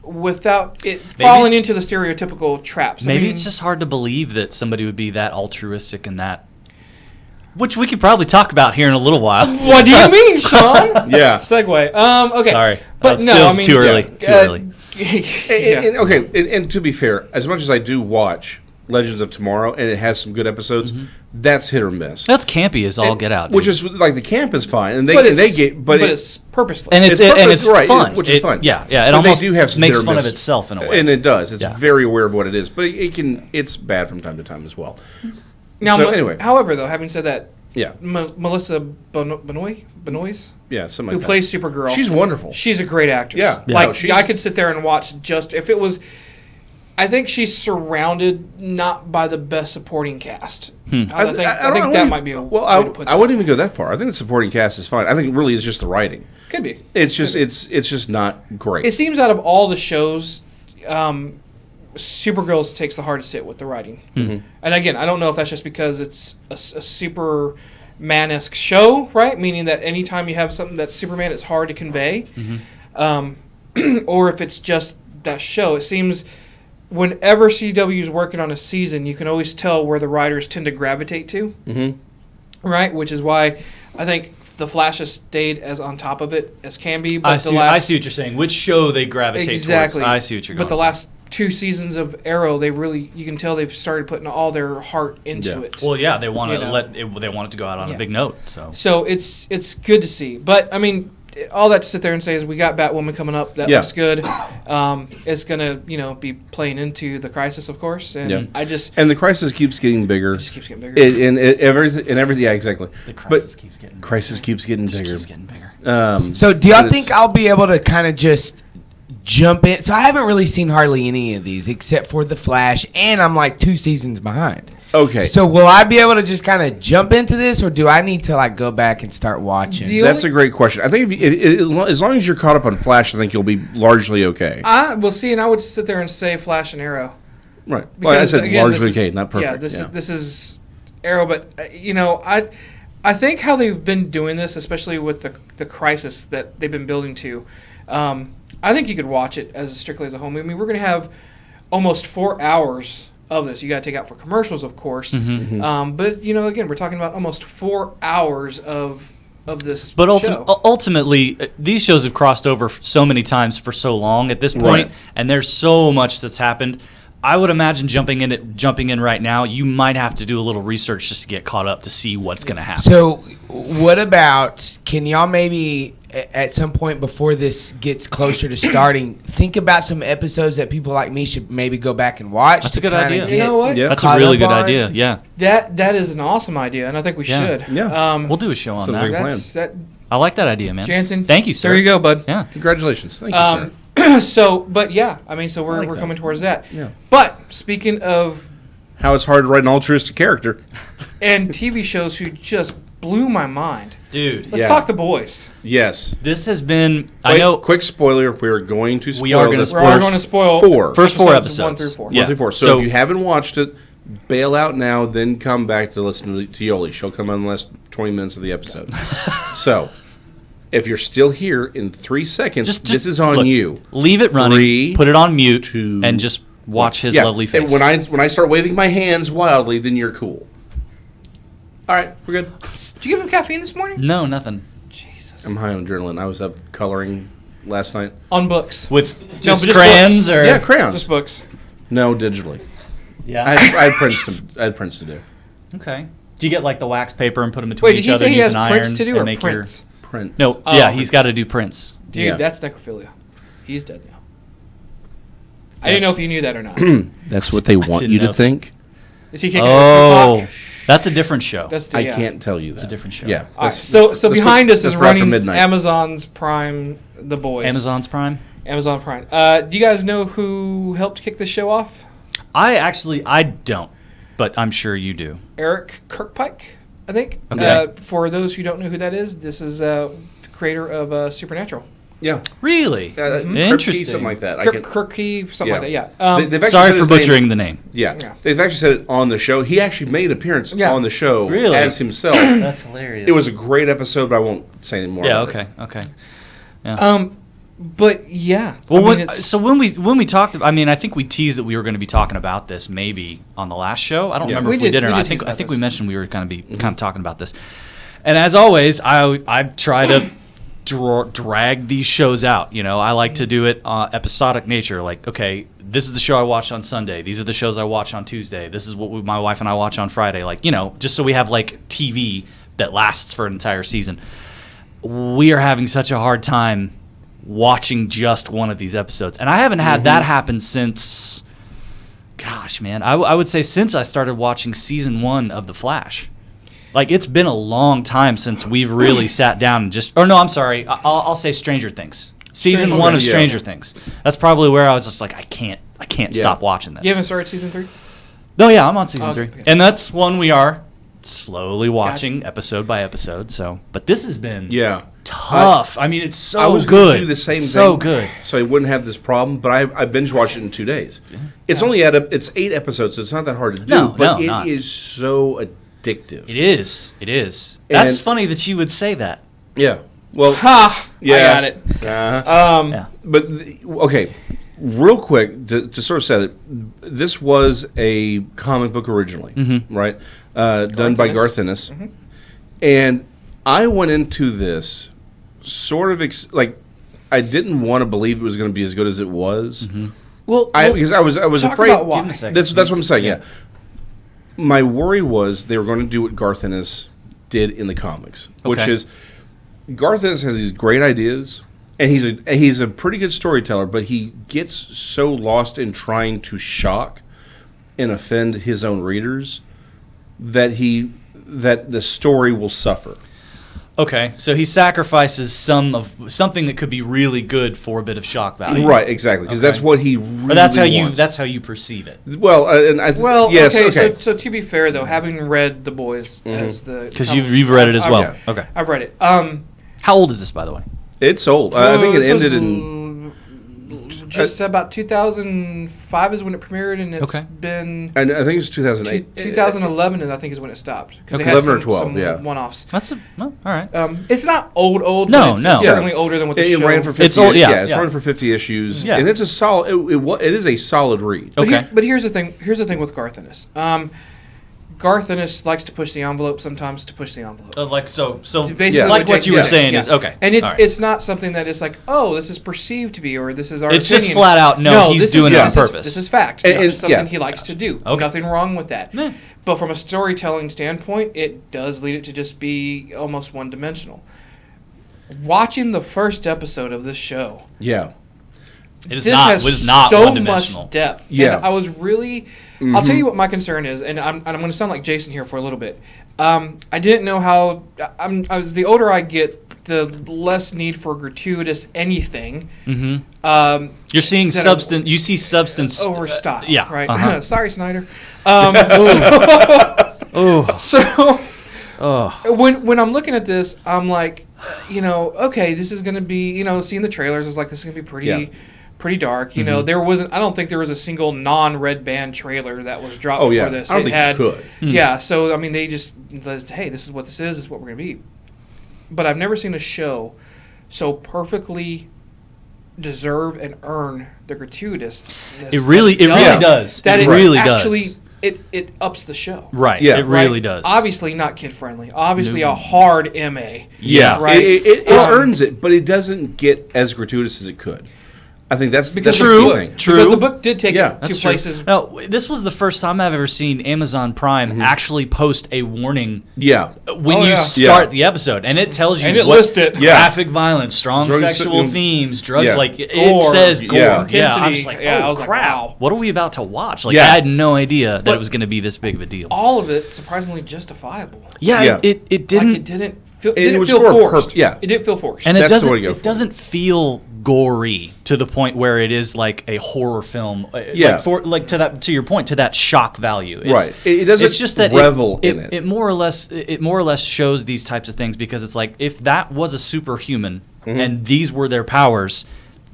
Speaker 3: without it falling into the stereotypical traps.
Speaker 2: Maybe it's just hard to believe that somebody would be that altruistic and that. Which we could probably talk about here in a little while.
Speaker 3: What do you mean, Sean?
Speaker 1: Yeah.
Speaker 3: Segue. Okay.
Speaker 2: Sorry,
Speaker 3: But no, I mean,
Speaker 2: too early.
Speaker 1: yeah.
Speaker 2: Too early.
Speaker 3: Yeah.
Speaker 1: And to be fair, as much as I do watch Legends of Tomorrow and it has some good episodes, that's hit or miss.
Speaker 2: That's campy as all get out.
Speaker 1: Which
Speaker 2: dude.
Speaker 1: is like the camp is fine, and
Speaker 3: But
Speaker 1: it's
Speaker 3: it's purposeless.
Speaker 2: and it's
Speaker 1: right,
Speaker 2: fun,
Speaker 1: which is fun.
Speaker 2: Yeah, yeah. It
Speaker 1: But
Speaker 2: almost
Speaker 1: they do have some
Speaker 2: makes
Speaker 1: hit or
Speaker 2: fun
Speaker 1: miss.
Speaker 2: of itself in a way.
Speaker 1: And it does. It's
Speaker 2: Yeah.
Speaker 1: very aware of what it is, but it's bad from time to time as well.
Speaker 3: Now,
Speaker 1: So, anyway.
Speaker 3: however, though, having said that,
Speaker 1: Yeah,
Speaker 3: Melissa Benoist,
Speaker 1: yeah, something
Speaker 3: who
Speaker 1: like that.
Speaker 3: plays Supergirl,
Speaker 1: She's wonderful.
Speaker 3: she's a great actress.
Speaker 1: Yeah. Yeah.
Speaker 3: Like,
Speaker 1: No, she's-
Speaker 3: I could sit there and watch just if it was. I think she's surrounded not by the best supporting cast. I think that might be a way to put
Speaker 1: I
Speaker 3: that.
Speaker 1: wouldn't even go that far. I think the supporting cast is fine. I think really it's just the writing.
Speaker 3: Could be.
Speaker 1: It's just it's just not great.
Speaker 3: It seems out of all the shows, Supergirl takes the hardest hit with the writing. And again, I don't know if that's just because it's a Superman-esque show, right? Meaning that anytime you have something that's Superman, it's hard to convey. Or if it's just that show. It seems whenever CW is working on a season, you can always tell where the writers tend to gravitate to. Right? Which is why I think The Flash has stayed as on top of it as can be. But
Speaker 2: I see what you're saying. Which show they gravitate
Speaker 3: Exactly.
Speaker 2: towards. I see what you're going
Speaker 3: But the
Speaker 2: for.
Speaker 3: last 2 seasons of Arrow, you can tell they've started putting all their heart into
Speaker 1: Yeah.
Speaker 3: it.
Speaker 2: Well, yeah, they want to
Speaker 3: You know.
Speaker 2: they want it to go out on
Speaker 3: Yeah.
Speaker 2: a big note. So
Speaker 3: So it's good to see. But I mean, all that to sit there and say is we got Batwoman coming up. That
Speaker 1: Yeah.
Speaker 3: looks good. It's gonna be playing into the Crisis, of course. And
Speaker 1: Yeah.
Speaker 3: I just
Speaker 1: And the crisis keeps getting bigger.
Speaker 3: it just keeps getting bigger.
Speaker 1: Everything. Yeah, exactly.
Speaker 2: the crisis keeps getting
Speaker 1: Crisis keeps getting
Speaker 2: just
Speaker 1: bigger.
Speaker 2: keeps getting bigger.
Speaker 4: So do y'all
Speaker 1: But
Speaker 4: think
Speaker 1: it's-
Speaker 4: I'll be able to kind of just jump in? So I haven't really seen hardly any of these except for The Flash, and I'm like 2 seasons behind.
Speaker 1: Okay.
Speaker 4: So will I be able to just kind of jump into this, or do I need to like go back and start watching?
Speaker 1: That's a great question. I think as long as you're caught up on Flash, I think you'll be largely okay.
Speaker 3: We'll see, and I would sit there and say Flash and Arrow.
Speaker 1: Right. Well, I
Speaker 3: Because,
Speaker 1: said
Speaker 3: again,
Speaker 1: largely
Speaker 3: this is-
Speaker 1: okay, not perfect.
Speaker 3: Yeah, this is Arrow, but I think how they've been doing this, especially with the Crisis that they've been building to, I think you could watch it as strictly as a home movie. I mean, we're going to have almost 4 hours of this. You got to take out for commercials, of course. But again, we're talking about almost 4 hours of this.
Speaker 2: But
Speaker 3: show.
Speaker 2: ultimately, these shows have crossed over so many times for so long at this point,
Speaker 1: Right.
Speaker 2: and there's so much that's happened. I would imagine jumping in right now, you might have to do a little research just to get caught up to see what's going to happen.
Speaker 4: So what about, can y'all maybe at some point before this gets closer to starting, think about some episodes that people like me should maybe go back and watch?
Speaker 2: That's a
Speaker 4: to
Speaker 2: good
Speaker 4: kinda
Speaker 2: idea.
Speaker 4: get
Speaker 3: You know what?
Speaker 1: Yeah.
Speaker 2: That's a
Speaker 4: caught
Speaker 2: really
Speaker 4: up
Speaker 2: good
Speaker 4: on?
Speaker 2: idea. Yeah,
Speaker 3: That is an awesome idea, and I think we
Speaker 2: Yeah.
Speaker 3: should.
Speaker 1: Yeah.
Speaker 2: we'll do a show on
Speaker 1: Sounds
Speaker 2: that.
Speaker 1: like a
Speaker 3: That's that.
Speaker 2: I like that idea, man.
Speaker 3: Jansen,
Speaker 2: Thank you, sir.
Speaker 3: There you go, bud.
Speaker 2: Yeah.
Speaker 1: Congratulations. Thank you, sir.
Speaker 3: But yeah, I mean, so we're
Speaker 1: like that.
Speaker 3: coming towards that.
Speaker 1: Yeah.
Speaker 3: But speaking of
Speaker 1: How it's hard to write an altruistic character.
Speaker 3: and TV shows who just blew my mind.
Speaker 2: Dude,
Speaker 3: Let's
Speaker 1: Yeah.
Speaker 3: talk The Boys.
Speaker 1: Yes.
Speaker 2: this has been. I
Speaker 1: Wait,
Speaker 2: know.
Speaker 1: Quick spoiler: we're going to spoil.
Speaker 2: We are gonna
Speaker 1: this
Speaker 3: We're all
Speaker 2: First
Speaker 3: going to spoil
Speaker 1: four.
Speaker 2: First 4
Speaker 3: 1
Speaker 2: episodes.
Speaker 3: through 4.
Speaker 2: Yeah.
Speaker 1: 1 through 4. So
Speaker 2: So-
Speaker 1: if you haven't watched it, bail out now, then come back to listen to Yolie. She'll come on the last 20 minutes of the episode. So, if you're still here in 3 seconds, this is on you.
Speaker 2: Leave it running,
Speaker 1: 3,
Speaker 2: put it on mute,
Speaker 1: 2,
Speaker 2: and just watch his
Speaker 1: yeah,
Speaker 2: lovely face.
Speaker 1: And when I start waving my hands wildly, then you're cool. All right, we're good.
Speaker 3: Did you give him caffeine this morning?
Speaker 2: No, nothing.
Speaker 3: Jesus.
Speaker 1: I'm high on adrenaline. I was up coloring last night.
Speaker 3: On books.
Speaker 2: With
Speaker 3: No,
Speaker 2: just
Speaker 3: but just
Speaker 2: crayons
Speaker 3: books.
Speaker 2: or
Speaker 1: Yeah, crayons.
Speaker 3: Just books.
Speaker 1: No, digitally.
Speaker 2: yeah.
Speaker 1: I had prints to do.
Speaker 2: Okay. Do you get like the wax paper and put them between
Speaker 3: Wait, did
Speaker 2: each
Speaker 3: he
Speaker 2: other
Speaker 3: say he has
Speaker 2: using iron
Speaker 3: prints to do
Speaker 2: and
Speaker 3: or
Speaker 2: make
Speaker 3: prints?
Speaker 1: Prints.
Speaker 2: No,
Speaker 3: Oh,
Speaker 2: yeah,
Speaker 3: okay.
Speaker 2: he's got to do prints.
Speaker 3: Dude,
Speaker 1: Yeah.
Speaker 3: that's necrophilia. He's dead now. I didn't know if you knew that or not.
Speaker 1: That's what they want
Speaker 2: didn't
Speaker 1: you to
Speaker 2: know.
Speaker 1: think.
Speaker 3: Is he kicking
Speaker 2: Oh,
Speaker 3: Tupac?
Speaker 2: that's a different show.
Speaker 3: That's
Speaker 1: I
Speaker 3: yeah.
Speaker 1: can't tell you that.
Speaker 2: It's a different show.
Speaker 1: Yeah.
Speaker 3: All right,
Speaker 1: that's-
Speaker 3: so
Speaker 1: that's
Speaker 3: behind
Speaker 1: for-
Speaker 3: us is
Speaker 1: that's for after
Speaker 3: running
Speaker 1: midnight.
Speaker 3: Amazon's Prime, The Boys.
Speaker 2: Amazon's Prime.
Speaker 3: Amazon Prime. Do you guys know who helped kick this show off?
Speaker 2: I don't, but I'm sure you do.
Speaker 3: Eric Kirkpike, I think.
Speaker 2: Okay.
Speaker 3: For those who don't know who that is, this is creator of Supernatural.
Speaker 1: Yeah.
Speaker 2: Really?
Speaker 1: Interesting. Something like that.
Speaker 3: Kirky, something like that. Yeah.
Speaker 1: They've actually
Speaker 2: Sorry
Speaker 1: said
Speaker 2: for
Speaker 1: his name-
Speaker 2: butchering the name.
Speaker 1: Yeah.
Speaker 3: Yeah.
Speaker 1: They've actually said it on the show. He actually made an appearance
Speaker 3: Yeah.
Speaker 1: on the show
Speaker 2: Really?
Speaker 1: as himself.
Speaker 2: That's hilarious.
Speaker 1: It was a great episode, but I won't say any more.
Speaker 2: Yeah.
Speaker 1: about it.
Speaker 2: Okay.
Speaker 3: But yeah.
Speaker 2: Well,
Speaker 3: I mean, it's,
Speaker 2: when we talked, I mean, I think we teased that we were going to be talking about this maybe on the last show. I don't
Speaker 1: Yeah.
Speaker 2: remember
Speaker 3: We
Speaker 2: if we
Speaker 3: did-
Speaker 2: did or
Speaker 3: we
Speaker 2: not.
Speaker 3: did tease
Speaker 2: I
Speaker 3: about
Speaker 2: think
Speaker 3: this.
Speaker 2: we mentioned we were going to be kind of talking about this. And as always, I try to drag these shows out. You know, I like to do it episodic nature. Like, okay, this is the show I watched on Sunday. These are the shows I watch on Tuesday. This is what my wife and I watch on Friday. Like, you know, just so we have like TV that lasts for an entire season. We are having such a hard time watching just one of these episodes, and I haven't had that happen since, gosh, man, I would say since I started watching season 1 of The Flash. Like, it's been a long time since we've really sat down and just, or no, I'm sorry, I'll say Stranger Things. Season
Speaker 3: Stranger
Speaker 2: 1 of
Speaker 1: Things, yeah.
Speaker 2: Stranger Things. That's probably where I was just like, I can't
Speaker 1: Yeah.
Speaker 2: stop watching this.
Speaker 3: you haven't started season 3?
Speaker 2: No, yeah, I'm on season
Speaker 3: Okay,
Speaker 2: 3,
Speaker 3: okay.
Speaker 2: and that's one we are slowly watching episode by episode. So, but this has been
Speaker 1: Yeah.
Speaker 2: tough. I mean, it's so
Speaker 1: I was gonna
Speaker 2: good.
Speaker 1: do the same
Speaker 2: so
Speaker 1: thing,
Speaker 2: good.
Speaker 1: so I wouldn't have this problem. But I binge watched it in 2 days. It's only it's 8 episodes, so it's not that hard to do.
Speaker 2: No,
Speaker 1: but
Speaker 2: no,
Speaker 1: it
Speaker 2: not.
Speaker 1: is so addictive.
Speaker 2: It is. It is. That's
Speaker 1: And-
Speaker 2: funny that you would say that.
Speaker 1: Yeah. Well.
Speaker 3: Ha!
Speaker 1: Yeah.
Speaker 3: I got it.
Speaker 2: Yeah.
Speaker 1: But okay, real quick to sort of set it, this was a comic book originally, right? Done by Garth
Speaker 3: Ennis.
Speaker 1: Ennis, and I went into this sort of like I didn't want to believe it was going to be as good as it was.
Speaker 3: Well,
Speaker 1: Because I was
Speaker 3: talk
Speaker 1: afraid.
Speaker 3: about why.
Speaker 2: Give him a second.
Speaker 1: That's what I'm saying. Yeah. My worry was they were going to do what Garth Ennis did in the comics, which
Speaker 2: Okay.
Speaker 1: is Garth Ennis has these great ideas, and he's a pretty good storyteller, but he gets so lost in trying to shock and offend his own readers that the story will suffer.
Speaker 2: Okay, so he sacrifices something that could be really good for a bit of shock value.
Speaker 1: Right, exactly, because
Speaker 2: Okay.
Speaker 1: that's what he really
Speaker 2: Or that's how
Speaker 1: wants.
Speaker 2: you perceive it.
Speaker 1: Well, and yes, okay.
Speaker 3: So to be fair, though, having read The Boys as the
Speaker 2: Because you've read it as well.
Speaker 1: Yeah.
Speaker 2: Okay.
Speaker 3: I've read it.
Speaker 2: How old is this, by the way?
Speaker 1: It's old. I think it
Speaker 3: this was
Speaker 1: ended in.
Speaker 3: just about 2005 is when it premiered, and it's
Speaker 2: Okay.
Speaker 3: been
Speaker 1: I think it's 2008.
Speaker 3: 2011 is I think is when it stopped. Because
Speaker 1: Okay, 11 or 12, yeah.
Speaker 3: one-offs.
Speaker 2: That's all right.
Speaker 3: It's not old,
Speaker 2: No,
Speaker 3: but it's
Speaker 2: no.
Speaker 3: certainly older than what the
Speaker 1: It
Speaker 3: show.
Speaker 1: ran for 50.
Speaker 2: It's old, yeah,
Speaker 1: it's
Speaker 2: yeah.
Speaker 1: run for 50 issues,
Speaker 2: Yeah.
Speaker 1: and it's a solid. It is a solid read.
Speaker 3: But,
Speaker 2: Okay.
Speaker 3: but here's the thing. Here's the thing with Garth Ennis. Garth Ennis likes to push the envelope sometimes to push the envelope.
Speaker 2: Like so
Speaker 3: Basically
Speaker 1: Yeah.
Speaker 2: like what you were
Speaker 3: Jason
Speaker 2: saying
Speaker 3: said,
Speaker 2: is okay.
Speaker 3: And it's
Speaker 2: all right.
Speaker 3: it's not something that is like, oh, this is perceived to be, or this is our
Speaker 2: It's just
Speaker 3: opinion.
Speaker 2: flat out, no, he's
Speaker 3: this
Speaker 2: doing
Speaker 3: is,
Speaker 2: it on
Speaker 3: this is-
Speaker 2: purpose.
Speaker 3: This is fact.
Speaker 1: And-
Speaker 3: This
Speaker 1: and-
Speaker 3: is something
Speaker 1: yeah.
Speaker 3: he likes to do.
Speaker 2: Okay.
Speaker 3: Nothing wrong with that.
Speaker 2: Meh.
Speaker 3: But from a storytelling standpoint, it does lead it to just be almost one-dimensional. Watching the first episode of this show,
Speaker 1: Yeah,
Speaker 2: It is
Speaker 3: this
Speaker 2: not.
Speaker 3: has
Speaker 2: It is not
Speaker 3: so
Speaker 2: one-dimensional.
Speaker 3: much depth.
Speaker 1: Yeah.
Speaker 3: And I was really. I'll tell you what my concern is, and I'm going to sound like Jason here for a little bit. I didn't know how. As the older I get, the less need for gratuitous anything.
Speaker 2: Mm-hmm. You're seeing
Speaker 3: that
Speaker 2: substance. You see substance.
Speaker 3: Overstock.
Speaker 2: yeah.
Speaker 3: Right.
Speaker 2: Uh-huh.
Speaker 3: Sorry, Snyder.
Speaker 2: Oh.
Speaker 3: So
Speaker 2: Oh.
Speaker 3: when I'm looking at this, I'm like, okay, this is going to be, seeing the trailers is like, this is going to be pretty.
Speaker 1: Yeah.
Speaker 3: Pretty dark, There wasn't. I don't think there was a single non-Red Band trailer that was dropped
Speaker 1: Oh, yeah.
Speaker 3: for this.
Speaker 1: I don't think you could.
Speaker 3: Yeah, so I mean, they just said, hey, this is what this is. This is what we're gonna be. But I've never seen a show so perfectly deserve and earn the gratuitousness.
Speaker 2: It really does.
Speaker 3: That
Speaker 2: it
Speaker 3: it
Speaker 2: really
Speaker 3: actually
Speaker 2: does.
Speaker 3: it ups the show.
Speaker 2: Right.
Speaker 1: Yeah.
Speaker 2: It really
Speaker 3: Right?
Speaker 2: does.
Speaker 3: Obviously not kid friendly. Obviously a hard MA.
Speaker 2: Yeah.
Speaker 3: Right.
Speaker 1: It earns it, but it doesn't get as gratuitous as it could. I think that's the key thing.
Speaker 3: Because the book did take
Speaker 2: Yeah,
Speaker 3: it
Speaker 2: that's
Speaker 3: to
Speaker 2: true.
Speaker 3: places.
Speaker 2: No, this was the first time I've ever seen Amazon Prime actually post a warning
Speaker 1: Yeah.
Speaker 2: when
Speaker 3: Oh,
Speaker 2: you
Speaker 3: yeah.
Speaker 2: start the episode, and it tells you
Speaker 3: And it
Speaker 2: what
Speaker 3: lists it.
Speaker 1: Yeah.
Speaker 2: graphic violence, strong
Speaker 1: Drug-
Speaker 2: sexual
Speaker 1: mm,
Speaker 2: themes, drug
Speaker 1: yeah.
Speaker 2: it
Speaker 3: Gore.
Speaker 2: says gore.
Speaker 1: Yeah.
Speaker 2: Yeah, I was
Speaker 3: Intensity.
Speaker 2: just like,
Speaker 3: Yeah,
Speaker 2: oh
Speaker 3: I was like,
Speaker 2: crap,
Speaker 3: wow.
Speaker 2: what are we about to watch? Like,
Speaker 1: Yeah.
Speaker 2: I had no idea that
Speaker 3: But-
Speaker 2: it was going to be this big of a deal.
Speaker 3: All of it surprisingly justifiable.
Speaker 2: Yeah,
Speaker 1: Yeah.
Speaker 2: it didn't.
Speaker 3: Like it didn't feel.
Speaker 1: It
Speaker 3: Didn't
Speaker 1: was
Speaker 3: feel
Speaker 1: for a
Speaker 3: forced.
Speaker 1: purpose, yeah.
Speaker 3: It didn't feel forced.
Speaker 2: And
Speaker 1: That's
Speaker 2: it
Speaker 1: the way to go for it.
Speaker 2: doesn't feel gory to the point where it is like a horror film.
Speaker 1: Yeah.
Speaker 2: To your point, to that shock value.
Speaker 1: Right. It doesn't
Speaker 2: It's just that
Speaker 1: revel in it.
Speaker 2: It more or less shows these types of things because it's like if that was a superhuman
Speaker 1: Mm-hmm.
Speaker 2: and these were their powers,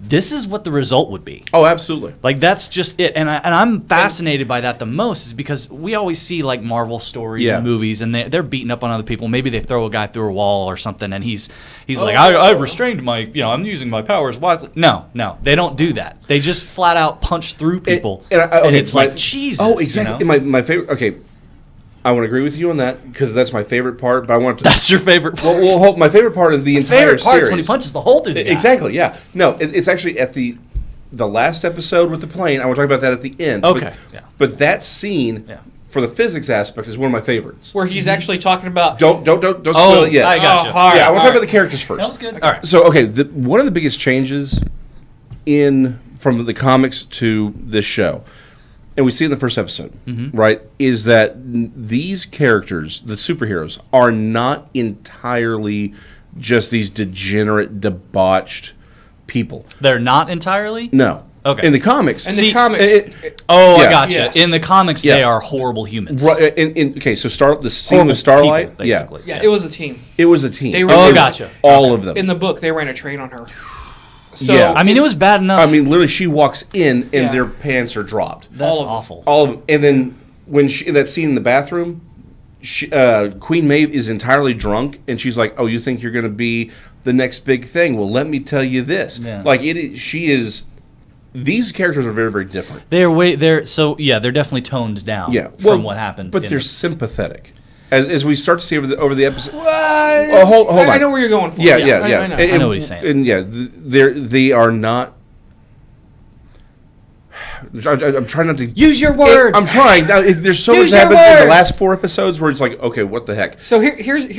Speaker 2: this is what the result would be.
Speaker 1: Oh, absolutely.
Speaker 2: Like that's just it, and I'm fascinated by that the most is because we always see like Marvel stories
Speaker 1: Yeah.
Speaker 2: and movies, and they're beating up on other people. Maybe they throw a guy through a wall or something, and he's like, I've restrained my, I'm using my powers wisely. No, they don't do that. They just flat out punch through people, and it's like Jesus.
Speaker 1: Oh, exactly. My favorite. Okay, I want to agree with you on that because that's my favorite part. But I want to.
Speaker 2: That's your favorite part.
Speaker 1: Well, my favorite part of the entire
Speaker 2: favorite part
Speaker 1: series.
Speaker 2: is when he punches the hole through the guy.
Speaker 1: Exactly. Yeah. No, it's actually at the last episode with the plane. I want to talk about that at the end.
Speaker 2: Okay, yeah.
Speaker 1: But that scene,
Speaker 2: Yeah.
Speaker 1: for the physics aspect, is one of my favorites.
Speaker 3: where he's actually talking about.
Speaker 1: Don't spoil
Speaker 2: Oh,
Speaker 1: it yet.
Speaker 2: I gotcha.
Speaker 3: all right,
Speaker 1: Yeah, I want to
Speaker 3: all
Speaker 1: talk
Speaker 3: right.
Speaker 1: about the characters first.
Speaker 2: That was good. All right.
Speaker 1: So, okay, one of the biggest changes from the comics to this show, and we see it in the first episode, right, is that these characters, the superheroes, are not entirely just these degenerate, debauched people.
Speaker 2: They're not entirely.
Speaker 1: No.
Speaker 2: Okay.
Speaker 1: In the comics.
Speaker 3: In the comics,
Speaker 2: Oh,
Speaker 1: Yeah.
Speaker 2: I gotcha.
Speaker 3: Yes.
Speaker 2: In the comics,
Speaker 1: Yeah.
Speaker 2: they are horrible humans.
Speaker 1: Right, okay, so the scene
Speaker 2: Horrible
Speaker 1: with Starlight,
Speaker 2: people, basically.
Speaker 3: yeah, it was a team.
Speaker 1: it was a team.
Speaker 3: They were-
Speaker 1: It
Speaker 3: Oh,
Speaker 1: was
Speaker 2: gotcha.
Speaker 1: All of them.
Speaker 3: In the book, they ran a train on her. So
Speaker 1: Yeah.
Speaker 2: I mean, it
Speaker 3: it's-
Speaker 2: was bad enough.
Speaker 1: I mean, literally, she walks in and
Speaker 3: Yeah.
Speaker 1: their pants are dropped.
Speaker 2: that's
Speaker 3: all of them.
Speaker 2: awful.
Speaker 1: All of them. And then when in that scene in the bathroom, Queen Maeve is entirely drunk, and she's like, "Oh, you think you're going to be the next big thing? Well, let me tell you this."
Speaker 2: Yeah.
Speaker 1: Like she is. These characters are very, very different.
Speaker 2: They're definitely toned down.
Speaker 1: Yeah,
Speaker 2: from what happened.
Speaker 1: but
Speaker 2: in
Speaker 1: they're
Speaker 2: the-
Speaker 1: sympathetic. As we start to see over the episode.
Speaker 3: Oh,
Speaker 1: hold on.
Speaker 3: I know where you're going for.
Speaker 1: Yeah.
Speaker 3: I know.
Speaker 2: I know what he's saying.
Speaker 1: And yeah, they are not. I'm trying not to
Speaker 2: Use your words.
Speaker 1: I'm trying. Now, there's so
Speaker 2: Use
Speaker 1: much
Speaker 2: your
Speaker 1: happened in the
Speaker 2: words.
Speaker 1: last 4 episodes where it's like, okay, what the heck?
Speaker 3: So here's the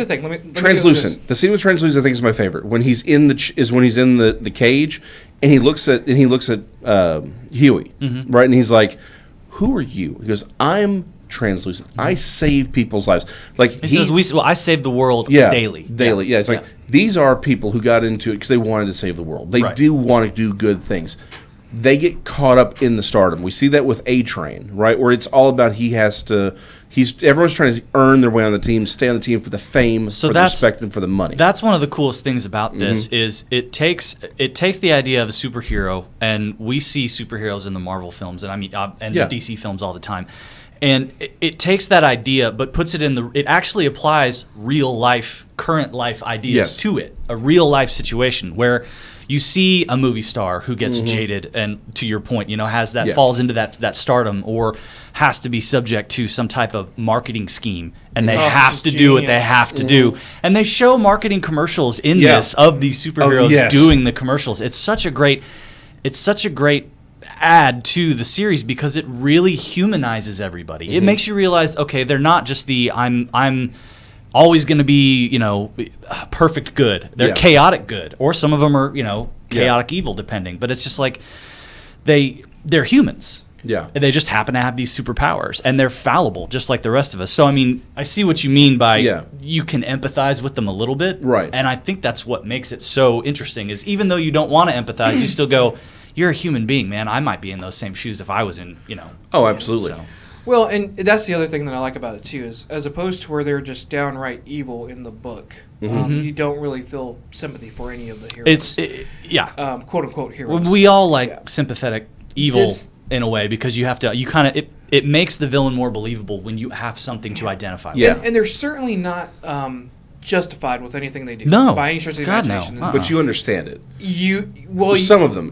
Speaker 3: thing. Let me go through
Speaker 1: Translucent. The scene with Translucent, I think, is my favorite. When he's in the cage, and he looks at Huey, right, and he's like, "Who are you?" He goes, "I'm translucent. I save people's lives." Like
Speaker 2: He says, "I save the world daily."
Speaker 1: daily. Yeah, it's like these are people who got into it because they wanted to save the world. They
Speaker 2: Right.
Speaker 1: do want to do good things. They get caught up in the stardom. We see that with A-Train, right, where it's all about everyone's trying to earn their way on the team, stay on the team for the fame, for the respect, and for the money.
Speaker 2: That's one of the coolest things about this is it takes the idea of a superhero, and we see superheroes in the Marvel films, and the DC films all the time. And it takes that idea, but puts it it actually applies real life, current life ideas to it. A real life situation where you see a movie star who gets jaded and, to your point, falls into that stardom or has to be subject to some type of marketing scheme, and they have to do what they have to do. And they show marketing commercials in this of these superheroes doing the commercials. It's such a great add to the series because it really humanizes everybody. It makes you realize, okay, they're not just I'm always going to be, perfect good. They're chaotic good, or some of them are, chaotic evil, depending. But it's just like they're humans.
Speaker 1: Yeah.
Speaker 2: And they just happen to have these superpowers, and they're fallible, just like the rest of us. So, I mean, I see what you mean by you can empathize with them a little bit.
Speaker 1: Right.
Speaker 2: And I think that's what makes it so interesting is even though you don't want to empathize, you still go, you're a human being, man. I might be in those same shoes if I was in,
Speaker 1: Oh, absolutely.
Speaker 2: So.
Speaker 3: Well, and that's the other thing that I like about it too, is as opposed to where they're just downright evil in the book, you don't really feel sympathy for any of the heroes. Quote unquote heroes.
Speaker 2: We all like sympathetic evil in a way because you have to. You kind of it makes the villain more believable when you have something to identify with.
Speaker 3: And they're certainly not justified with anything they do.
Speaker 2: No,
Speaker 3: by any stretch of the
Speaker 2: God,
Speaker 3: imagination.
Speaker 2: no.
Speaker 1: But you understand it.
Speaker 3: Some
Speaker 1: of them.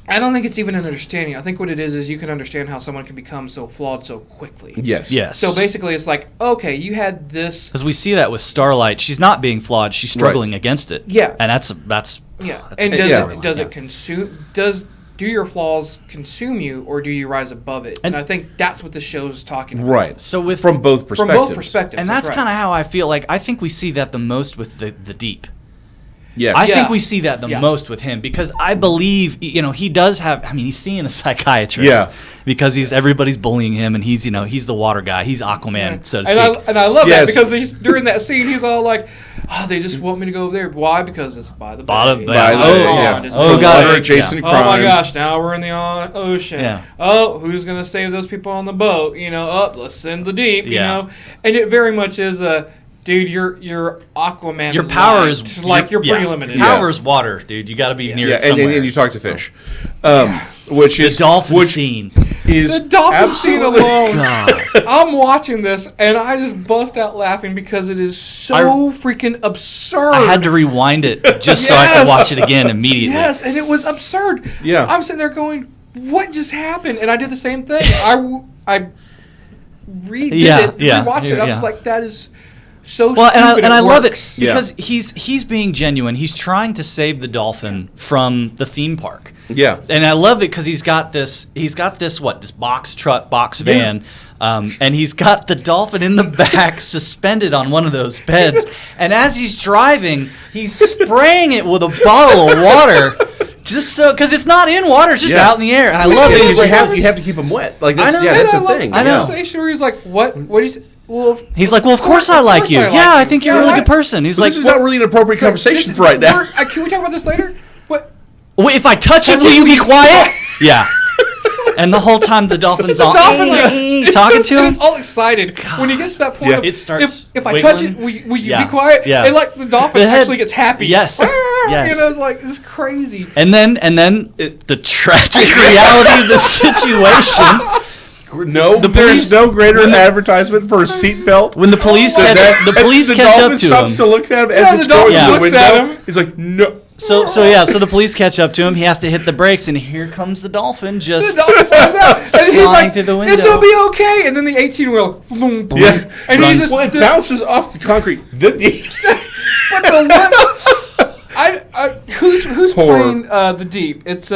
Speaker 3: I don't think it's even an understanding. I think what it is you can understand how someone can become so flawed so quickly.
Speaker 1: Yes.
Speaker 3: So basically, it's like, okay, you had this.
Speaker 2: Because we see that with Starlight, she's not being flawed; she's struggling against it.
Speaker 3: Yeah.
Speaker 2: And that's
Speaker 3: and does it consume? Do your flaws consume you, or do you rise above it? And I think that's what the show's talking about.
Speaker 1: Right.
Speaker 2: So
Speaker 1: from both perspectives.
Speaker 2: And that's kind of how I feel. Like I think we see that the most with the Deep.
Speaker 1: Yes.
Speaker 2: I think we see that the most with him because I believe, he does have. I mean, he's seeing a psychiatrist because everybody's bullying him, and he's the water guy. He's Aquaman, so to speak.
Speaker 3: And I love that because during that scene, he's all like, "Oh, they just want me to go over there. Why? Because it's by the bay.
Speaker 2: God,
Speaker 1: Jason.
Speaker 3: Oh my gosh! Now we're in the ocean. Yeah. Oh, who's gonna save those people on the boat? Let's send the Deep. And it very much is a. Dude, you're Aquaman.
Speaker 2: Your power is
Speaker 3: you're pretty limited.
Speaker 2: Power is water, dude. You got to be near it somewhere.
Speaker 1: And you talk to fish, which is
Speaker 2: the dolphin scene.
Speaker 3: The dolphin scene alone. I'm watching this and I just bust out laughing because it is so freaking absurd.
Speaker 2: I had to rewind it just so I could watch it again immediately.
Speaker 3: Yes, and it was absurd.
Speaker 1: Yeah,
Speaker 3: I'm sitting there going, "What just happened?" And I did the same thing. I rewatched it. I was like, "That is." So
Speaker 2: well,
Speaker 3: stupid,
Speaker 2: and I love it
Speaker 1: Yeah.
Speaker 2: because he's being genuine. He's trying to save the dolphin from the theme park.
Speaker 1: Yeah,
Speaker 2: and I love it because he's got this box truck, box van, and he's got the dolphin in the back suspended on one of those beds. And as he's driving, he's spraying it with a bottle of water. Just so, because it's not in water, it's just out in the air. And I love it.
Speaker 1: You have to keep them wet. Like that's the thing.
Speaker 3: I know. Conversation where he's like, "What? What do you say?" Well,
Speaker 2: he's like, "Well, of course I like you. Yeah, I think you're a really good person." He's like,
Speaker 1: "This is not really an appropriate conversation for right now."
Speaker 3: Can we talk about this later? What?
Speaker 2: Well, if I touch it, will you be quiet? Yeah. And the whole time the dolphin's all talking to him.
Speaker 3: And it's all excited when he gets to that point.
Speaker 2: It starts.
Speaker 3: If I touch it, will you be quiet?
Speaker 2: Yeah.
Speaker 3: And like the dolphin actually gets happy.
Speaker 2: Yes. Yes.
Speaker 3: It's like it's crazy.
Speaker 2: And then the tragic reality of the situation.
Speaker 1: There's no greater advertisement for a seatbelt.
Speaker 2: When the police catch up to him.
Speaker 1: The dolphin stops to look at him as it's going through the window. He's like, no.
Speaker 2: So the police catch up to him. He has to hit the brakes, and here comes the dolphin just
Speaker 3: flies out. And he's like,
Speaker 2: through the window.
Speaker 3: It'll be okay. And then the 18-wheel, boom, boom.
Speaker 1: Yeah.
Speaker 3: And he just
Speaker 1: it bounces off the concrete.
Speaker 3: But the one, who's playing the Deep? It's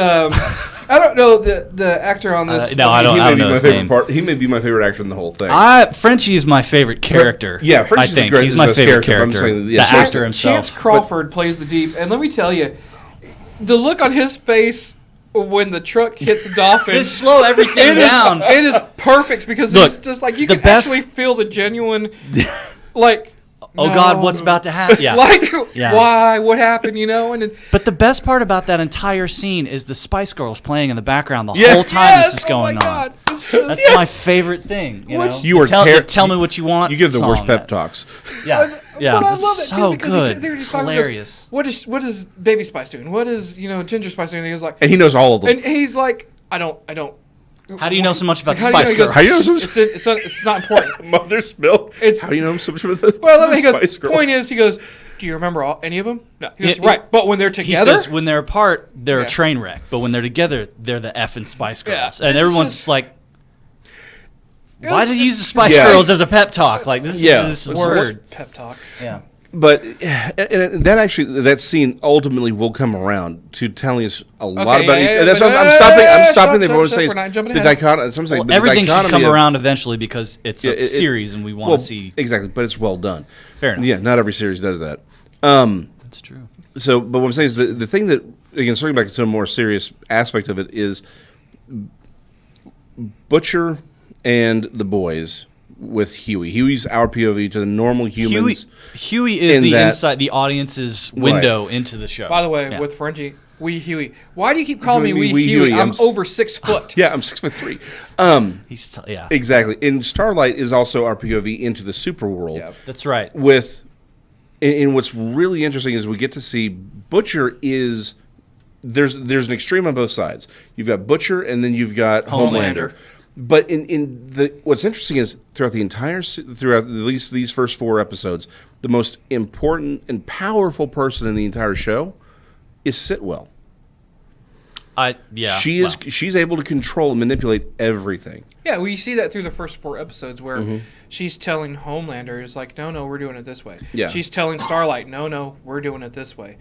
Speaker 3: I don't know the actor on this.
Speaker 2: No, I don't know his name.
Speaker 1: He may be my favorite actor in the whole thing.
Speaker 2: Frenchie is my favorite character.
Speaker 1: Frenchie's
Speaker 2: I think
Speaker 1: he's
Speaker 2: my favorite
Speaker 1: character.
Speaker 2: The actor himself.
Speaker 3: Chance Crawford plays the Deep, and let me tell you, the look on his face when the truck hits the dolphin,
Speaker 2: they slow everything down.
Speaker 3: It is perfect because it's just like you can actually feel the genuine, like.
Speaker 2: Oh God, what's about to happen? Yeah.
Speaker 3: Why? What happened?
Speaker 2: But the best part about that entire scene is the Spice Girls playing in the background the whole time this is going on. That's my favorite thing.
Speaker 1: You are
Speaker 2: tell me what you want.
Speaker 1: You give the worst pep talks.
Speaker 2: Yeah.
Speaker 3: But I love it
Speaker 2: so
Speaker 3: too because
Speaker 2: good.
Speaker 3: he's there and he's
Speaker 2: hilarious.
Speaker 3: What is Baby Spice doing? What is Ginger Spice doing? And he's like,
Speaker 1: and he knows all of them.
Speaker 3: And he's like, I don't.
Speaker 2: How do you know so much about
Speaker 3: Spice
Speaker 2: Girls?
Speaker 3: How do you know so much? It's not important.
Speaker 1: Mother's milk. How do you know so much about the
Speaker 3: he goes, point is, he goes, do you remember any of them? No. He goes, right. But when they're together?
Speaker 2: He says when they're apart, they're a train wreck. But when they're together, they're the effing Spice Girls. And everyone's just like, why did you use the Spice Girls as a pep talk? Like, this is this word.
Speaker 3: Pep talk.
Speaker 2: Yeah.
Speaker 1: But that scene ultimately will come around to telling us a lot about it. That's why I'm stopping there. Everyone says the dichotomy.
Speaker 2: Everything should come around eventually because it's a series and we want to see.
Speaker 1: Exactly, but it's well done.
Speaker 2: Fair enough.
Speaker 1: Yeah, not every series does that.
Speaker 2: That's true.
Speaker 1: So, but what I'm saying is the thing that, again, circling back to a more serious aspect of it is Butcher and the boys with Huey. Huey's our POV to the normal humans.
Speaker 2: Huey is
Speaker 1: in
Speaker 2: the
Speaker 1: that-
Speaker 2: inside, the audience's window into the show.
Speaker 3: By the way,
Speaker 2: Yeah.
Speaker 3: with Frenchie, wee Huey. Why do you keep calling me
Speaker 1: Wee
Speaker 3: wee
Speaker 1: Huey?
Speaker 3: Huey? I'm
Speaker 1: I'm
Speaker 3: over 6 foot.
Speaker 1: Yeah, I'm 6'3".
Speaker 2: Yeah,
Speaker 1: Exactly. And Starlight is also our POV into the super world.
Speaker 3: Yeah.
Speaker 2: that's right.
Speaker 1: And what's really interesting is we get to see Butcher is there's an extreme on both sides. You've got Butcher and then you've got Homelander. But in the what's interesting is throughout at least these first 4 episodes, the most important and powerful person in the entire show is Sitwell. She's able to control and manipulate everything.
Speaker 3: Yeah, well, you see that through the first 4 episodes where she's telling Homelander, it's like, no, we're doing it this way.
Speaker 1: Yeah.
Speaker 3: She's telling Starlight, no, we're doing it this way.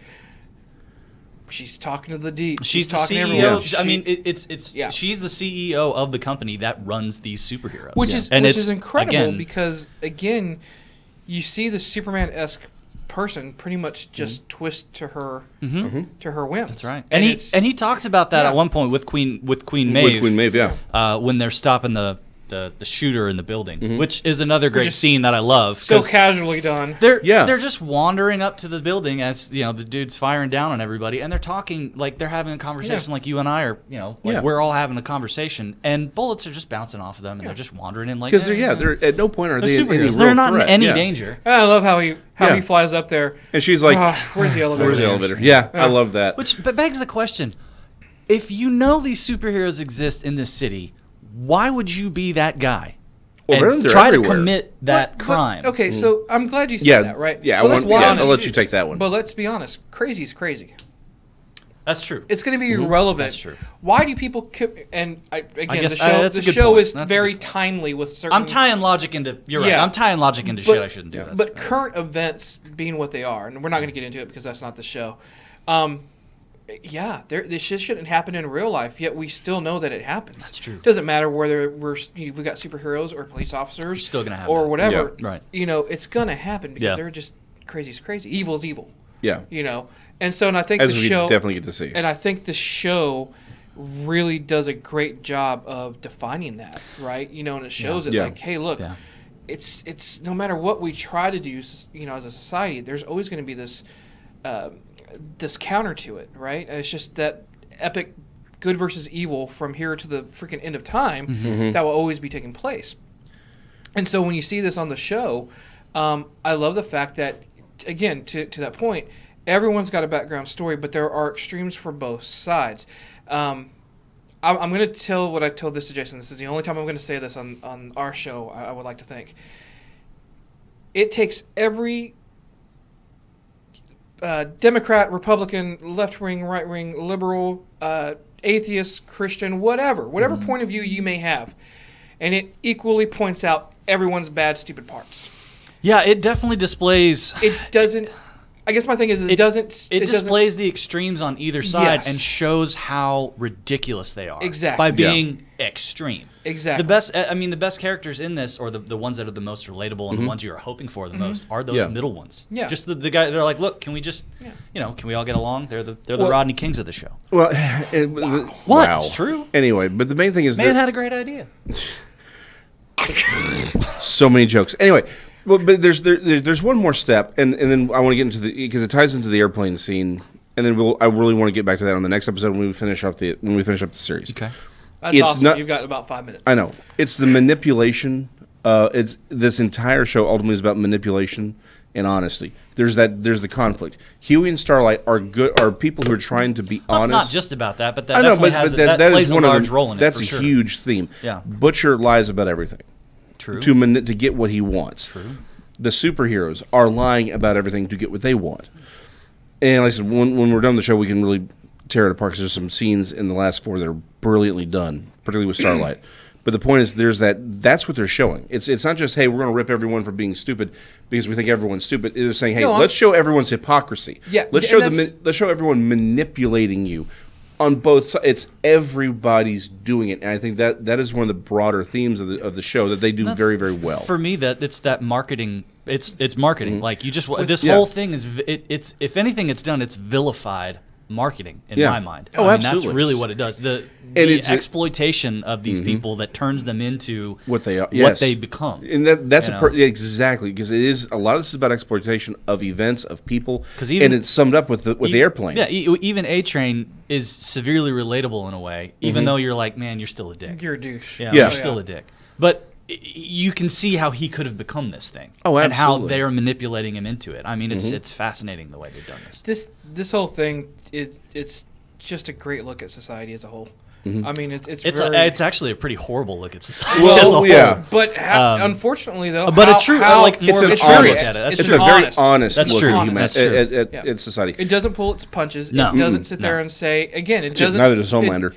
Speaker 3: She's talking to the Deep.
Speaker 2: She's the
Speaker 3: talking to
Speaker 2: CEO.
Speaker 3: everyone.
Speaker 2: I mean, it's
Speaker 3: Yeah.
Speaker 2: she's the CEO of the company that runs these superheroes,
Speaker 3: which
Speaker 2: and
Speaker 3: is
Speaker 2: it's
Speaker 3: incredible
Speaker 2: again,
Speaker 3: because again, you see the Superman-esque person pretty much just twist to her whims.
Speaker 2: that's right.
Speaker 3: And
Speaker 2: And he talks about that
Speaker 3: Yeah.
Speaker 2: at one point with Queen Maeve.
Speaker 1: With Queen Maeve, yeah.
Speaker 2: When they're stopping the shooter in the building, which is another great
Speaker 3: is
Speaker 2: scene that I love.
Speaker 3: so
Speaker 2: 'cause
Speaker 3: casually done.
Speaker 2: They're just wandering up to the building as the dude's firing down on everybody, and they're talking like they're having a conversation like you and I are.
Speaker 1: Yeah.
Speaker 2: We're all having a conversation, and bullets are just bouncing off of them, and they're just wandering in like
Speaker 1: Because they're at no point are
Speaker 2: they're
Speaker 1: they in any
Speaker 2: superheroes.
Speaker 1: real
Speaker 2: They're not
Speaker 1: threat.
Speaker 2: in any
Speaker 1: Yeah.
Speaker 2: danger.
Speaker 3: I love how he
Speaker 1: Yeah.
Speaker 3: flies up there.
Speaker 1: And she's like,
Speaker 3: Where's the elevator?
Speaker 1: "Where's the elevator?" Yeah, I love that.
Speaker 2: Which begs the question: if you know these superheroes exist in this city, why would you be that guy?
Speaker 1: Well,
Speaker 2: and
Speaker 1: they're
Speaker 2: try
Speaker 1: everywhere.
Speaker 2: to commit that
Speaker 3: But-
Speaker 2: crime.
Speaker 3: Okay, so I'm glad you said
Speaker 1: Yeah,
Speaker 3: that, right?
Speaker 1: yeah,
Speaker 3: But let's be honest.
Speaker 1: I'll let you take that one.
Speaker 3: But let's be honest. Crazy's crazy.
Speaker 2: That's true.
Speaker 3: It's going to be irrelevant.
Speaker 2: That's true.
Speaker 3: Why do people? Again,
Speaker 2: guess,
Speaker 3: the show,
Speaker 2: that's a
Speaker 3: the
Speaker 2: good
Speaker 3: show
Speaker 2: point.
Speaker 3: is
Speaker 2: That's a
Speaker 3: very
Speaker 2: good point.
Speaker 3: timely with certain.
Speaker 2: I'm tying logic into. You're right.
Speaker 3: Yeah.
Speaker 2: I'm tying logic into shit I shouldn't do. That's
Speaker 3: But
Speaker 2: right.
Speaker 3: current events being what they are, and we're not going to get into it because that's not the show. This shit shouldn't happen in real life. Yet we still know that it happens.
Speaker 2: That's true.
Speaker 3: Doesn't matter whether we got superheroes or police officers,
Speaker 2: Still gonna have
Speaker 3: or
Speaker 2: that.
Speaker 3: whatever.
Speaker 2: Yeah. Right.
Speaker 3: It's going to happen because
Speaker 2: Yeah.
Speaker 3: they're just crazy's crazy. Evil's evil.
Speaker 1: Yeah,
Speaker 3: And so and I think
Speaker 1: as
Speaker 3: the
Speaker 1: we
Speaker 3: show
Speaker 1: definitely get to see.
Speaker 3: and I think the show really does a great job of defining that, right? And it shows it
Speaker 1: Yeah.
Speaker 3: like, hey, look,
Speaker 2: Yeah.
Speaker 3: it's no matter what we try to do, as a society, there's always going to be this this counter to it, right? It's just that epic good versus evil from here to the freaking end of time that will always be taking place. And so when you see this on the show, I love the fact that, again, to that point, everyone's got a background story, but there are extremes for both sides. I'm going to tell what I told this to Jason. This is the only time I'm going to say this on our show, I would like to think. It takes every Democrat, Republican, left-wing, right-wing, liberal, atheist, Christian, whatever point of view you may have, and it equally points out everyone's bad, stupid parts.
Speaker 2: Yeah, it definitely displays.
Speaker 3: It doesn't. I guess my thing is, it doesn't.
Speaker 2: It
Speaker 3: doesn't-
Speaker 2: displays the extremes on either side
Speaker 3: Yes.
Speaker 2: and shows how ridiculous they are.
Speaker 3: Exactly.
Speaker 2: By being extreme.
Speaker 3: Exactly.
Speaker 2: The best characters in this, or the ones that are the most relatable and the ones you are hoping for the most, are those
Speaker 1: Yeah.
Speaker 2: middle ones.
Speaker 3: Yeah.
Speaker 2: Just the guy. They're like, look, can we just, can we all get along? They're the
Speaker 1: Well-
Speaker 2: Rodney Kings of the show.
Speaker 1: Well,
Speaker 2: What?
Speaker 1: Wow.
Speaker 2: It's true.
Speaker 1: Anyway, but the main thing is
Speaker 2: Man
Speaker 1: that
Speaker 2: had a great idea.
Speaker 1: so many jokes. Anyway, but there's one more step, and then I want to get into because it ties into the airplane scene, and then I really want to get back to that on the next episode when we finish up the series.
Speaker 2: Okay.
Speaker 3: That's
Speaker 1: it's
Speaker 3: awesome.
Speaker 1: not-
Speaker 3: You've got about 5 minutes.
Speaker 1: I know it's the manipulation. It's this entire show ultimately is about manipulation and honesty. There's the conflict. Huey and Starlight are people who are trying to be
Speaker 2: Well,
Speaker 1: honest.
Speaker 2: it's not just about that, but that
Speaker 1: I know,
Speaker 2: definitely
Speaker 1: but,
Speaker 2: has
Speaker 1: but
Speaker 2: that
Speaker 1: that
Speaker 2: plays
Speaker 1: is
Speaker 2: a
Speaker 1: one
Speaker 2: large
Speaker 1: of the,
Speaker 2: role in
Speaker 1: that's
Speaker 2: it.
Speaker 1: a
Speaker 2: For sure.
Speaker 1: huge theme.
Speaker 2: Yeah.
Speaker 1: Butcher lies about everything
Speaker 2: True.
Speaker 1: to get what he wants.
Speaker 2: True.
Speaker 1: The superheroes are lying about everything to get what they want. And like I said, when we're done with the show, we can really tear it apart because there's some scenes in the last 4 that are brilliantly done, particularly with Starlight. But the point is, that's what they're showing. It's not just, hey, we're going to rip everyone for being stupid because we think everyone's stupid. They're saying, hey, let's show everyone's hypocrisy.
Speaker 3: Yeah,
Speaker 1: let's show everyone manipulating you on both sides. It's everybody's doing it, and I think that is one of the broader themes of the show that they do
Speaker 2: That's-
Speaker 1: very, very well.
Speaker 2: For me, that it's that marketing. It's marketing. Like you just this
Speaker 1: Yeah.
Speaker 2: whole thing is it's if anything, it's vilified marketing in
Speaker 1: Yeah.
Speaker 2: my mind.
Speaker 1: Oh,
Speaker 2: I mean,
Speaker 1: absolutely.
Speaker 2: That's really what it does. The
Speaker 1: it's
Speaker 2: exploitation of these people that turns them into
Speaker 1: what they are,
Speaker 2: what
Speaker 1: yes.
Speaker 2: they become.
Speaker 1: And that's
Speaker 2: You
Speaker 1: exactly, because it is a lot of this is about exploitation of events, of people,
Speaker 2: 'Cause even-
Speaker 1: and it's summed up with the airplane.
Speaker 2: Yeah, even A-Train is severely relatable in a way, even though you're like, man, you're still a dick.
Speaker 3: You're a douche.
Speaker 2: Yeah,
Speaker 1: Yeah.
Speaker 2: you're still a dick. But you can see how he could have become this thing.
Speaker 1: Oh,
Speaker 2: and how
Speaker 1: absolutely.
Speaker 2: they're manipulating him into it. I mean, it's fascinating the way they've done this.
Speaker 3: This whole thing, it's just a great look at society as a whole. I mean, it's
Speaker 2: It's actually a pretty horrible look at society
Speaker 1: Well,
Speaker 2: as a whole.
Speaker 1: yeah.
Speaker 3: But unfortunately, though,
Speaker 2: but
Speaker 3: how,
Speaker 2: a true
Speaker 3: how,
Speaker 2: like more
Speaker 1: It's
Speaker 2: of
Speaker 1: an
Speaker 2: a
Speaker 3: very-
Speaker 2: true
Speaker 1: honest.
Speaker 2: look at it.
Speaker 1: It's
Speaker 3: an
Speaker 1: a very
Speaker 3: honest.
Speaker 1: honest
Speaker 2: That's
Speaker 1: look
Speaker 2: true.
Speaker 1: at
Speaker 2: That's true.
Speaker 1: at society.
Speaker 3: It doesn't pull its punches.
Speaker 2: No.
Speaker 3: It doesn't sit there
Speaker 1: No.
Speaker 3: and say again. It doesn't.
Speaker 1: Neither does Homelander.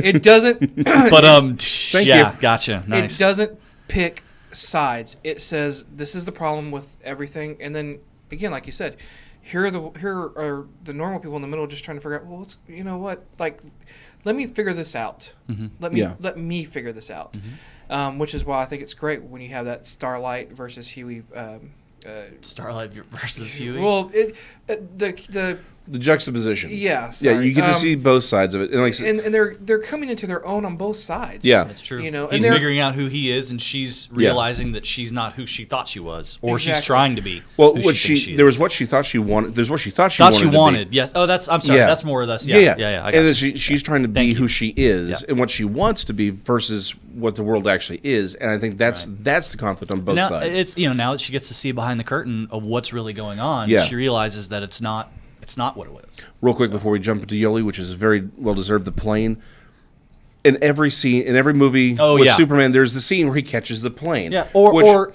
Speaker 3: It doesn't.
Speaker 2: But
Speaker 1: Thank
Speaker 2: yeah,
Speaker 1: you.
Speaker 2: gotcha. Nice.
Speaker 3: It doesn't pick sides. It says this is the problem with everything, and then again, like you said, here are the normal people in the middle just trying to figure out. Well, what's, you know what? Like, let me figure this out. Let me figure this out. Which is why I think it's great when you have that Starlight versus Huey.
Speaker 2: Starlight versus Huey.
Speaker 3: Well, the
Speaker 1: The juxtaposition.
Speaker 3: yeah,
Speaker 1: Yeah,
Speaker 3: sorry.
Speaker 1: you get to see both sides of it, and like,
Speaker 3: and they're coming into their own on both sides.
Speaker 1: yeah,
Speaker 2: That's true.
Speaker 3: You know, and
Speaker 2: he's
Speaker 3: they're-
Speaker 2: figuring out who he is, and she's realizing that she's not who she thought she was, or she's
Speaker 3: Exactly.
Speaker 2: trying to be.
Speaker 1: Well,
Speaker 2: who
Speaker 1: what
Speaker 2: she thinks
Speaker 1: she
Speaker 2: is.
Speaker 1: there was what she thought she wanted. There's what she thought she
Speaker 2: thought
Speaker 1: wanted.
Speaker 2: she
Speaker 1: to be.
Speaker 2: wanted. Yes. Oh, that's. I'm sorry.
Speaker 1: Yeah.
Speaker 2: That's more of this.
Speaker 1: Yeah.
Speaker 2: I
Speaker 1: And
Speaker 2: got
Speaker 1: then
Speaker 2: you.
Speaker 1: she's trying to be
Speaker 2: Thank
Speaker 1: who
Speaker 2: you.
Speaker 1: she is
Speaker 2: Yeah.
Speaker 1: and what she wants to be versus what the world actually is. And I think that's the conflict on both
Speaker 2: Now
Speaker 1: sides.
Speaker 2: it's now that she gets to see behind the curtain of what's really going on,
Speaker 1: Yeah.
Speaker 2: she realizes that it's not what it was.
Speaker 1: Real quick before we jump into Yolie, which is very well deserved, the plane. In every scene, in every movie with
Speaker 2: yeah.
Speaker 1: Superman, there's the scene where he catches the plane.
Speaker 2: Yeah, he
Speaker 1: car.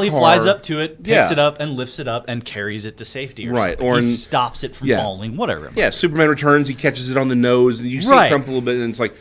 Speaker 2: flies up to it, picks
Speaker 1: Yeah.
Speaker 2: it up, and lifts it up and carries it to safety. Or
Speaker 1: Right,
Speaker 2: something.
Speaker 1: or
Speaker 2: he
Speaker 1: in-
Speaker 2: stops it from
Speaker 1: yeah.
Speaker 2: falling. Whatever.
Speaker 1: Yeah, Superman returns, he catches it on the nose, and you see
Speaker 2: Right.
Speaker 1: it crumple a little bit, and it's like,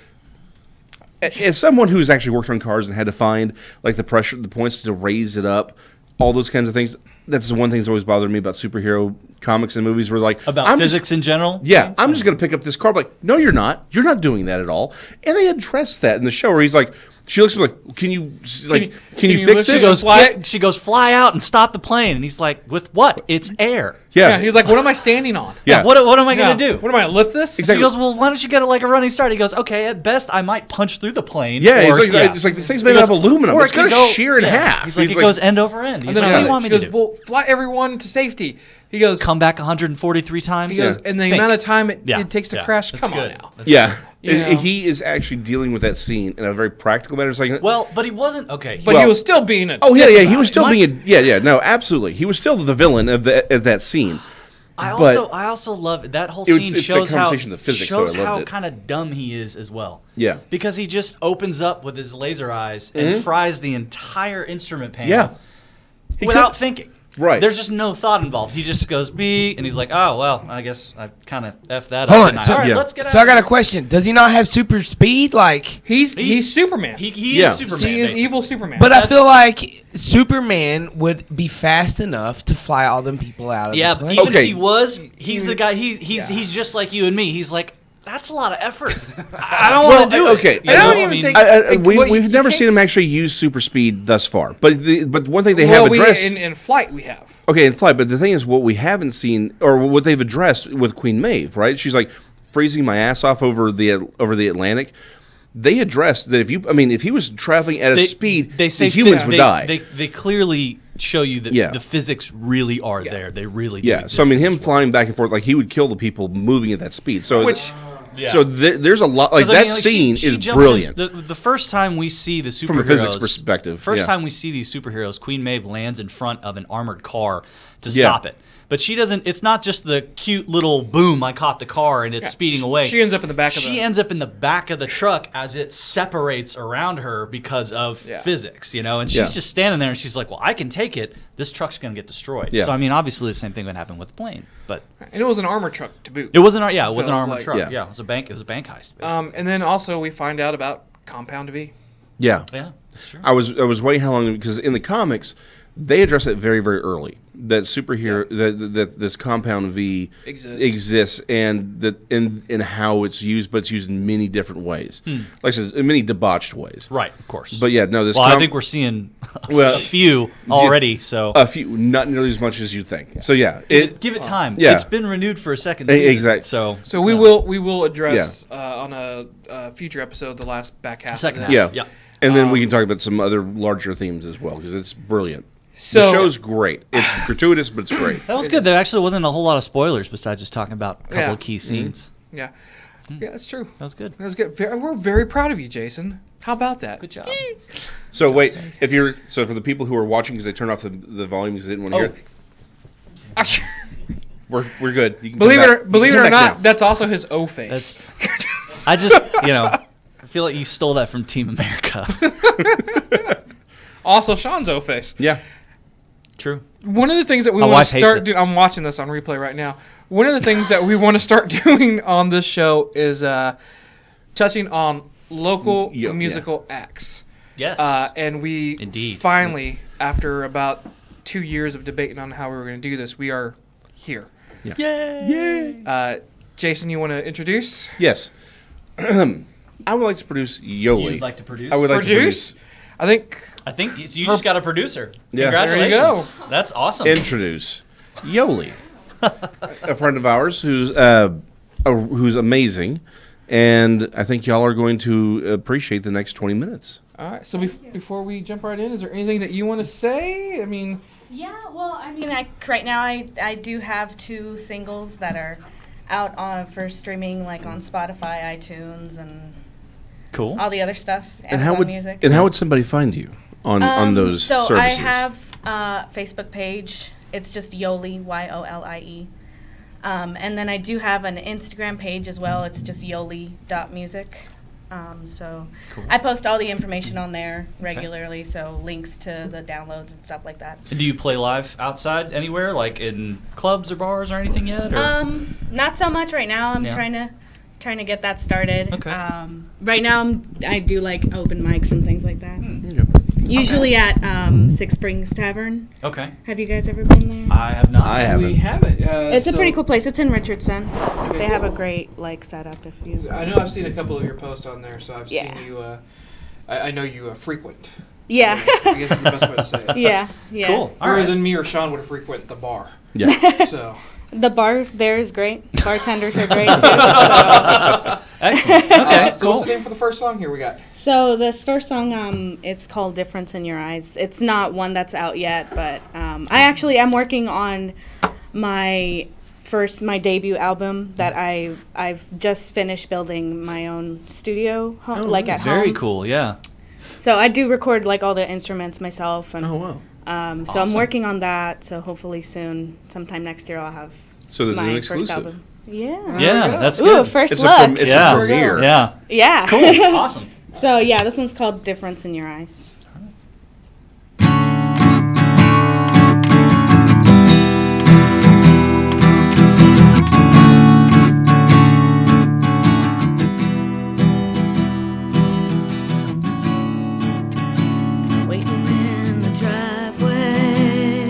Speaker 1: as someone who's actually worked on cars and had to find like the pressure, the points to raise it up, all those kinds of things. That's the one thing that's always bothered me about superhero comics and movies. Where like
Speaker 2: About
Speaker 1: I'm
Speaker 2: physics in general.
Speaker 1: Yeah, I'm just going to pick up this car. Like, no, you're not. You're not doing that at all. And they address that in the show where he's like, she looks at me like, can you fix
Speaker 3: lift
Speaker 1: this?
Speaker 3: it?
Speaker 2: She goes, fly out and stop the plane. And he's like, with what? It's air.
Speaker 3: Yeah, he's like, what am I standing on?
Speaker 1: Yeah.
Speaker 2: What am I going to do?
Speaker 3: What am I gonna lift this?
Speaker 1: Exactly.
Speaker 2: She goes, well, why don't you get it like a running start? He goes, okay, at best I might punch through the plane.
Speaker 1: Yeah,
Speaker 2: or,
Speaker 1: it's like this thing's made out of aluminum.
Speaker 2: or
Speaker 1: It's
Speaker 2: it could
Speaker 1: going to shear in half.
Speaker 2: He's like, it
Speaker 1: like,
Speaker 2: goes end over end. He's
Speaker 3: And then
Speaker 2: like, what do you want
Speaker 3: she
Speaker 2: me to
Speaker 3: goes,
Speaker 2: do?
Speaker 3: well, fly everyone to safety. He goes,
Speaker 2: Come back 143 times?
Speaker 3: he goes, and the amount of time it takes to crash.
Speaker 2: That's
Speaker 3: Come
Speaker 2: good.
Speaker 3: on now.
Speaker 2: That's
Speaker 1: yeah.
Speaker 3: You know.
Speaker 1: He is actually dealing with that scene in a very practical manner. It's like,
Speaker 2: Well, but he wasn't. Okay.
Speaker 3: But
Speaker 1: Well-
Speaker 3: he was still being a.
Speaker 1: oh yeah,
Speaker 3: dick
Speaker 1: yeah, he
Speaker 3: about
Speaker 1: was
Speaker 3: it.
Speaker 1: still being no, absolutely, he was still the villain of that scene.
Speaker 2: I
Speaker 1: but
Speaker 2: also love that whole
Speaker 1: it was-
Speaker 2: scene.
Speaker 1: it's the
Speaker 2: Shows how
Speaker 1: conversation of the physics, so I
Speaker 2: shows
Speaker 1: loved
Speaker 2: how
Speaker 1: it.
Speaker 2: kind of dumb he is as well.
Speaker 1: Yeah.
Speaker 2: Because he just opens up with his laser eyes and fries the entire instrument panel.
Speaker 1: Yeah. He
Speaker 2: without
Speaker 1: could-
Speaker 2: thinking.
Speaker 1: Right.
Speaker 2: There's just no thought involved. He just goes B, and he's like, oh well, I guess I kind of f that
Speaker 4: Hold
Speaker 2: up.
Speaker 4: on,
Speaker 2: didn't I?
Speaker 4: so-
Speaker 2: All right,
Speaker 1: yeah.
Speaker 2: let's get
Speaker 4: So I
Speaker 2: out
Speaker 4: got a
Speaker 2: of here.
Speaker 4: question. Does he not have super speed? Like,
Speaker 3: He's Superman.
Speaker 2: He
Speaker 1: Yeah.
Speaker 2: is Superman.
Speaker 3: He is
Speaker 2: basically.
Speaker 3: evil Superman.
Speaker 4: but I feel like Superman would be fast enough to fly all them people out of
Speaker 2: Yeah,
Speaker 4: the
Speaker 2: but
Speaker 4: plane.
Speaker 2: even
Speaker 1: Okay.
Speaker 2: if he was, he's the guy. He's just like you and me. He's like, that's a lot of effort. I don't want to do it.
Speaker 1: okay.
Speaker 2: You
Speaker 3: I don't
Speaker 2: know?
Speaker 3: even
Speaker 2: mean,
Speaker 3: think-
Speaker 1: We've
Speaker 3: you
Speaker 1: never seen him
Speaker 3: can't-
Speaker 1: actually use super speed thus far. But one thing they
Speaker 3: well,
Speaker 1: have addressed.
Speaker 3: in flight we have.
Speaker 1: Okay, in flight, but the thing is, what we haven't seen, or what they've addressed with Queen Maeve, right? She's like freezing my ass off over the Atlantic. They addressed that if he was traveling at a speed,
Speaker 2: they say
Speaker 1: the humans would
Speaker 2: they,
Speaker 1: die.
Speaker 2: They clearly show you that
Speaker 1: Yeah.
Speaker 2: the physics really are there. They really do.
Speaker 1: yeah, so I
Speaker 2: exist
Speaker 1: mean,
Speaker 2: in
Speaker 1: him
Speaker 2: this world.
Speaker 1: flying back and forth, like he would kill the people moving at that speed. So,
Speaker 2: Yeah.
Speaker 1: so there's a lot like
Speaker 2: 'Cause, I
Speaker 1: that
Speaker 2: mean, like,
Speaker 1: scene
Speaker 2: she
Speaker 1: is
Speaker 2: jumps in-
Speaker 1: brilliant.
Speaker 2: The first time we see the superheroes
Speaker 1: From a physics perspective,
Speaker 2: first
Speaker 1: yeah.
Speaker 2: time we see these superheroes, Queen Maeve lands in front of an armored car to
Speaker 1: Yeah.
Speaker 2: stop it. But she doesn't. It's not just the cute little boom. I caught the car and it's speeding away.
Speaker 3: She ends up in the back of
Speaker 2: She
Speaker 3: the.
Speaker 2: ends up in the back of the truck as it separates around her because of physics, you know. And she's
Speaker 1: Yeah.
Speaker 2: just standing there and she's like, "Well, I can take it. This truck's gonna get destroyed."
Speaker 1: Yeah.
Speaker 2: So I mean, obviously the same thing would happen with the plane, but
Speaker 3: And it was an armor truck to boot.
Speaker 2: it wasn't. Yeah, it was
Speaker 3: So
Speaker 2: an
Speaker 3: it was
Speaker 2: armored
Speaker 3: like-
Speaker 2: truck.
Speaker 1: Yeah.
Speaker 2: Yeah, it was a bank. It was a bank heist. Basically.
Speaker 3: And then also we find out about Compound V.
Speaker 1: Yeah,
Speaker 2: yeah, that's true.
Speaker 1: I was waiting how long because in the comics they address it very very early. that superhero that this compound V exists, and that in how it's used, but it's used in many different ways. Like I said, in many debauched ways.
Speaker 2: Right, of course.
Speaker 1: But yeah, no, this.
Speaker 2: Well, I think we're seeing a few already. So
Speaker 1: a few, not nearly as much as you think. So yeah,
Speaker 2: give it time.
Speaker 1: Yeah.
Speaker 2: It's been renewed for a second season.
Speaker 1: Exactly.
Speaker 2: So
Speaker 3: we will address on a future episode the last back half.
Speaker 2: Second
Speaker 3: of
Speaker 2: half.
Speaker 3: this.
Speaker 1: Yeah. And then we can talk about some other larger themes as well, because it's brilliant.
Speaker 3: So,
Speaker 1: the show's great. It's gratuitous, but it's great.
Speaker 2: That was good. There actually wasn't a whole lot of spoilers besides just talking about a couple
Speaker 3: Yeah.
Speaker 2: of key scenes.
Speaker 3: Yeah, that's true.
Speaker 2: That was good.
Speaker 3: That was good. We're very proud of you, Jason. How about that?
Speaker 2: Good job.
Speaker 1: So wait, for the people who are watching because they turned off the volume because they didn't want to hear it, we're good. You can
Speaker 3: Believe
Speaker 1: come
Speaker 3: it
Speaker 1: back.
Speaker 3: or
Speaker 1: You can come
Speaker 3: not,
Speaker 1: back now.
Speaker 3: that's also his O face.
Speaker 2: I just, I feel like you stole that from Team America.
Speaker 3: Also, Sean's O face.
Speaker 1: Yeah.
Speaker 2: True.
Speaker 3: One of the things that we
Speaker 2: My
Speaker 3: want
Speaker 2: wife
Speaker 3: to
Speaker 2: hates
Speaker 3: start
Speaker 2: it.
Speaker 3: doing, I'm watching this on replay right now. One of the things that we want to start doing on this show is touching on local musical acts.
Speaker 2: Yes.
Speaker 3: And we
Speaker 2: Indeed.
Speaker 3: finally, after about 2 years of debating on how we were going to do this, we are here.
Speaker 2: Yay.
Speaker 3: Jason, you want to introduce?
Speaker 1: Yes. I would like to produce Yolie.
Speaker 2: You'd like to produce?
Speaker 1: I would like to produce.
Speaker 3: I think
Speaker 2: I think you just got a producer.
Speaker 1: Yeah.
Speaker 2: Congratulations.
Speaker 3: There you
Speaker 2: That's awesome.
Speaker 1: Introduce Yolie, a friend of ours who's amazing, and I think y'all are going to appreciate the next 20 minutes.
Speaker 3: All right. So before we jump right in, is there anything that you want to say? I mean,
Speaker 5: yeah. Well, I mean, right now I do have 2 singles that are out for streaming, like on Spotify, iTunes, and
Speaker 2: Cool.
Speaker 5: all the other stuff.
Speaker 1: And how would
Speaker 5: music.
Speaker 1: how would somebody find you on those
Speaker 5: so
Speaker 1: services?
Speaker 5: I have a Facebook page. It's just Yolie, Yolie. And then I do have an Instagram page as well. It's just yolie.music. So
Speaker 2: Cool.
Speaker 5: I post all the information on there regularly, so links to the downloads and stuff like that.
Speaker 2: And do you play live outside anywhere, like in clubs or bars or anything yet? Or?
Speaker 5: Not so much right now. I'm
Speaker 2: Yeah.
Speaker 5: trying to get that started.
Speaker 2: Okay.
Speaker 5: Right now I do like open mics and things like that.
Speaker 1: Yeah.
Speaker 5: Usually at Six Springs Tavern.
Speaker 2: Okay.
Speaker 5: Have you guys ever been there?
Speaker 2: I have not.
Speaker 1: I haven't.
Speaker 3: we haven't.
Speaker 5: It's a pretty cool place. It's in Richardson.
Speaker 3: Okay,
Speaker 5: They have a
Speaker 3: cool.
Speaker 5: great setup if you.
Speaker 3: I know I've seen a couple of your posts on there, so I've
Speaker 5: Yeah.
Speaker 3: seen you. I know you frequent.
Speaker 5: Yeah.
Speaker 3: I guess is the best way to say it.
Speaker 5: Yeah.
Speaker 2: Cool. All
Speaker 3: Whereas
Speaker 2: right.
Speaker 3: in me or Sean would frequent the bar.
Speaker 1: Yeah.
Speaker 3: So
Speaker 5: The bar there is great. Bartenders are great too. So.
Speaker 2: Excellent. Okay.
Speaker 3: so
Speaker 2: cool.
Speaker 3: what's the name for the first song here we got?
Speaker 5: So this first song, it's called "Difference in Your Eyes." It's not one that's out yet, but I'm working on my debut album that I've just finished building my own studio, at home.
Speaker 2: Very cool. Yeah.
Speaker 5: So I do record all the instruments myself, and
Speaker 1: Oh wow.
Speaker 5: so I'm
Speaker 2: Awesome.
Speaker 5: working on that. So hopefully soon, sometime next year, I'll have
Speaker 1: So this is
Speaker 5: my
Speaker 1: an
Speaker 5: first
Speaker 1: exclusive.
Speaker 5: album. Yeah.
Speaker 2: Yeah. That's
Speaker 5: Ooh,
Speaker 2: good.
Speaker 5: first
Speaker 1: It's
Speaker 5: look.
Speaker 1: it's
Speaker 2: Yeah.
Speaker 1: a premiere.
Speaker 2: Yeah.
Speaker 5: Yeah.
Speaker 2: Cool. Awesome.
Speaker 5: So yeah, this one's called "Difference in Your Eyes." Waiting in the driveway,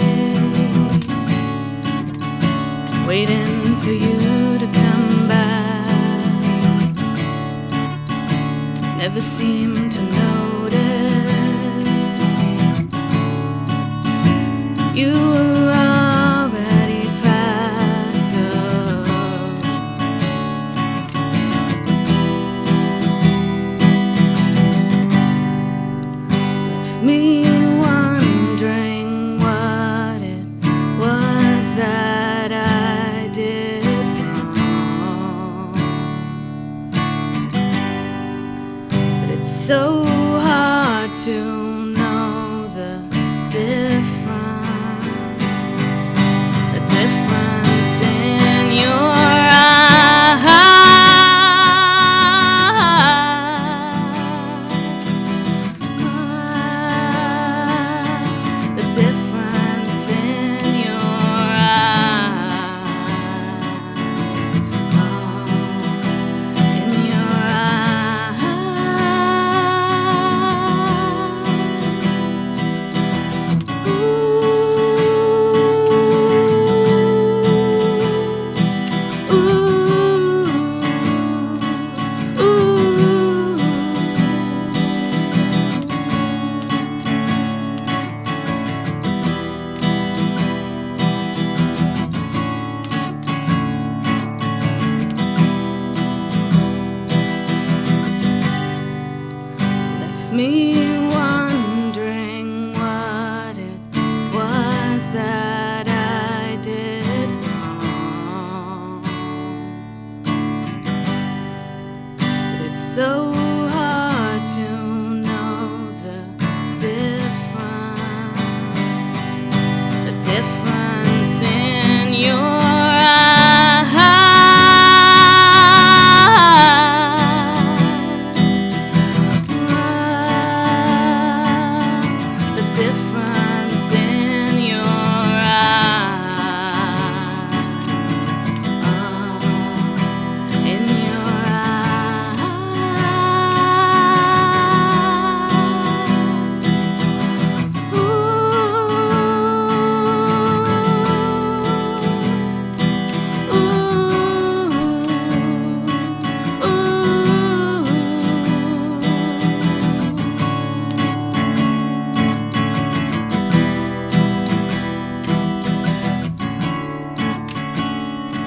Speaker 5: waiting for you to come back. Never seem to notice you were already packed up. Left me wondering what it was that I did wrong. But it's so hard to know the difference in your eyes. The difference in your eyes. In your eyes. so hard to know the difference in your eyes, the difference in your eyes, in your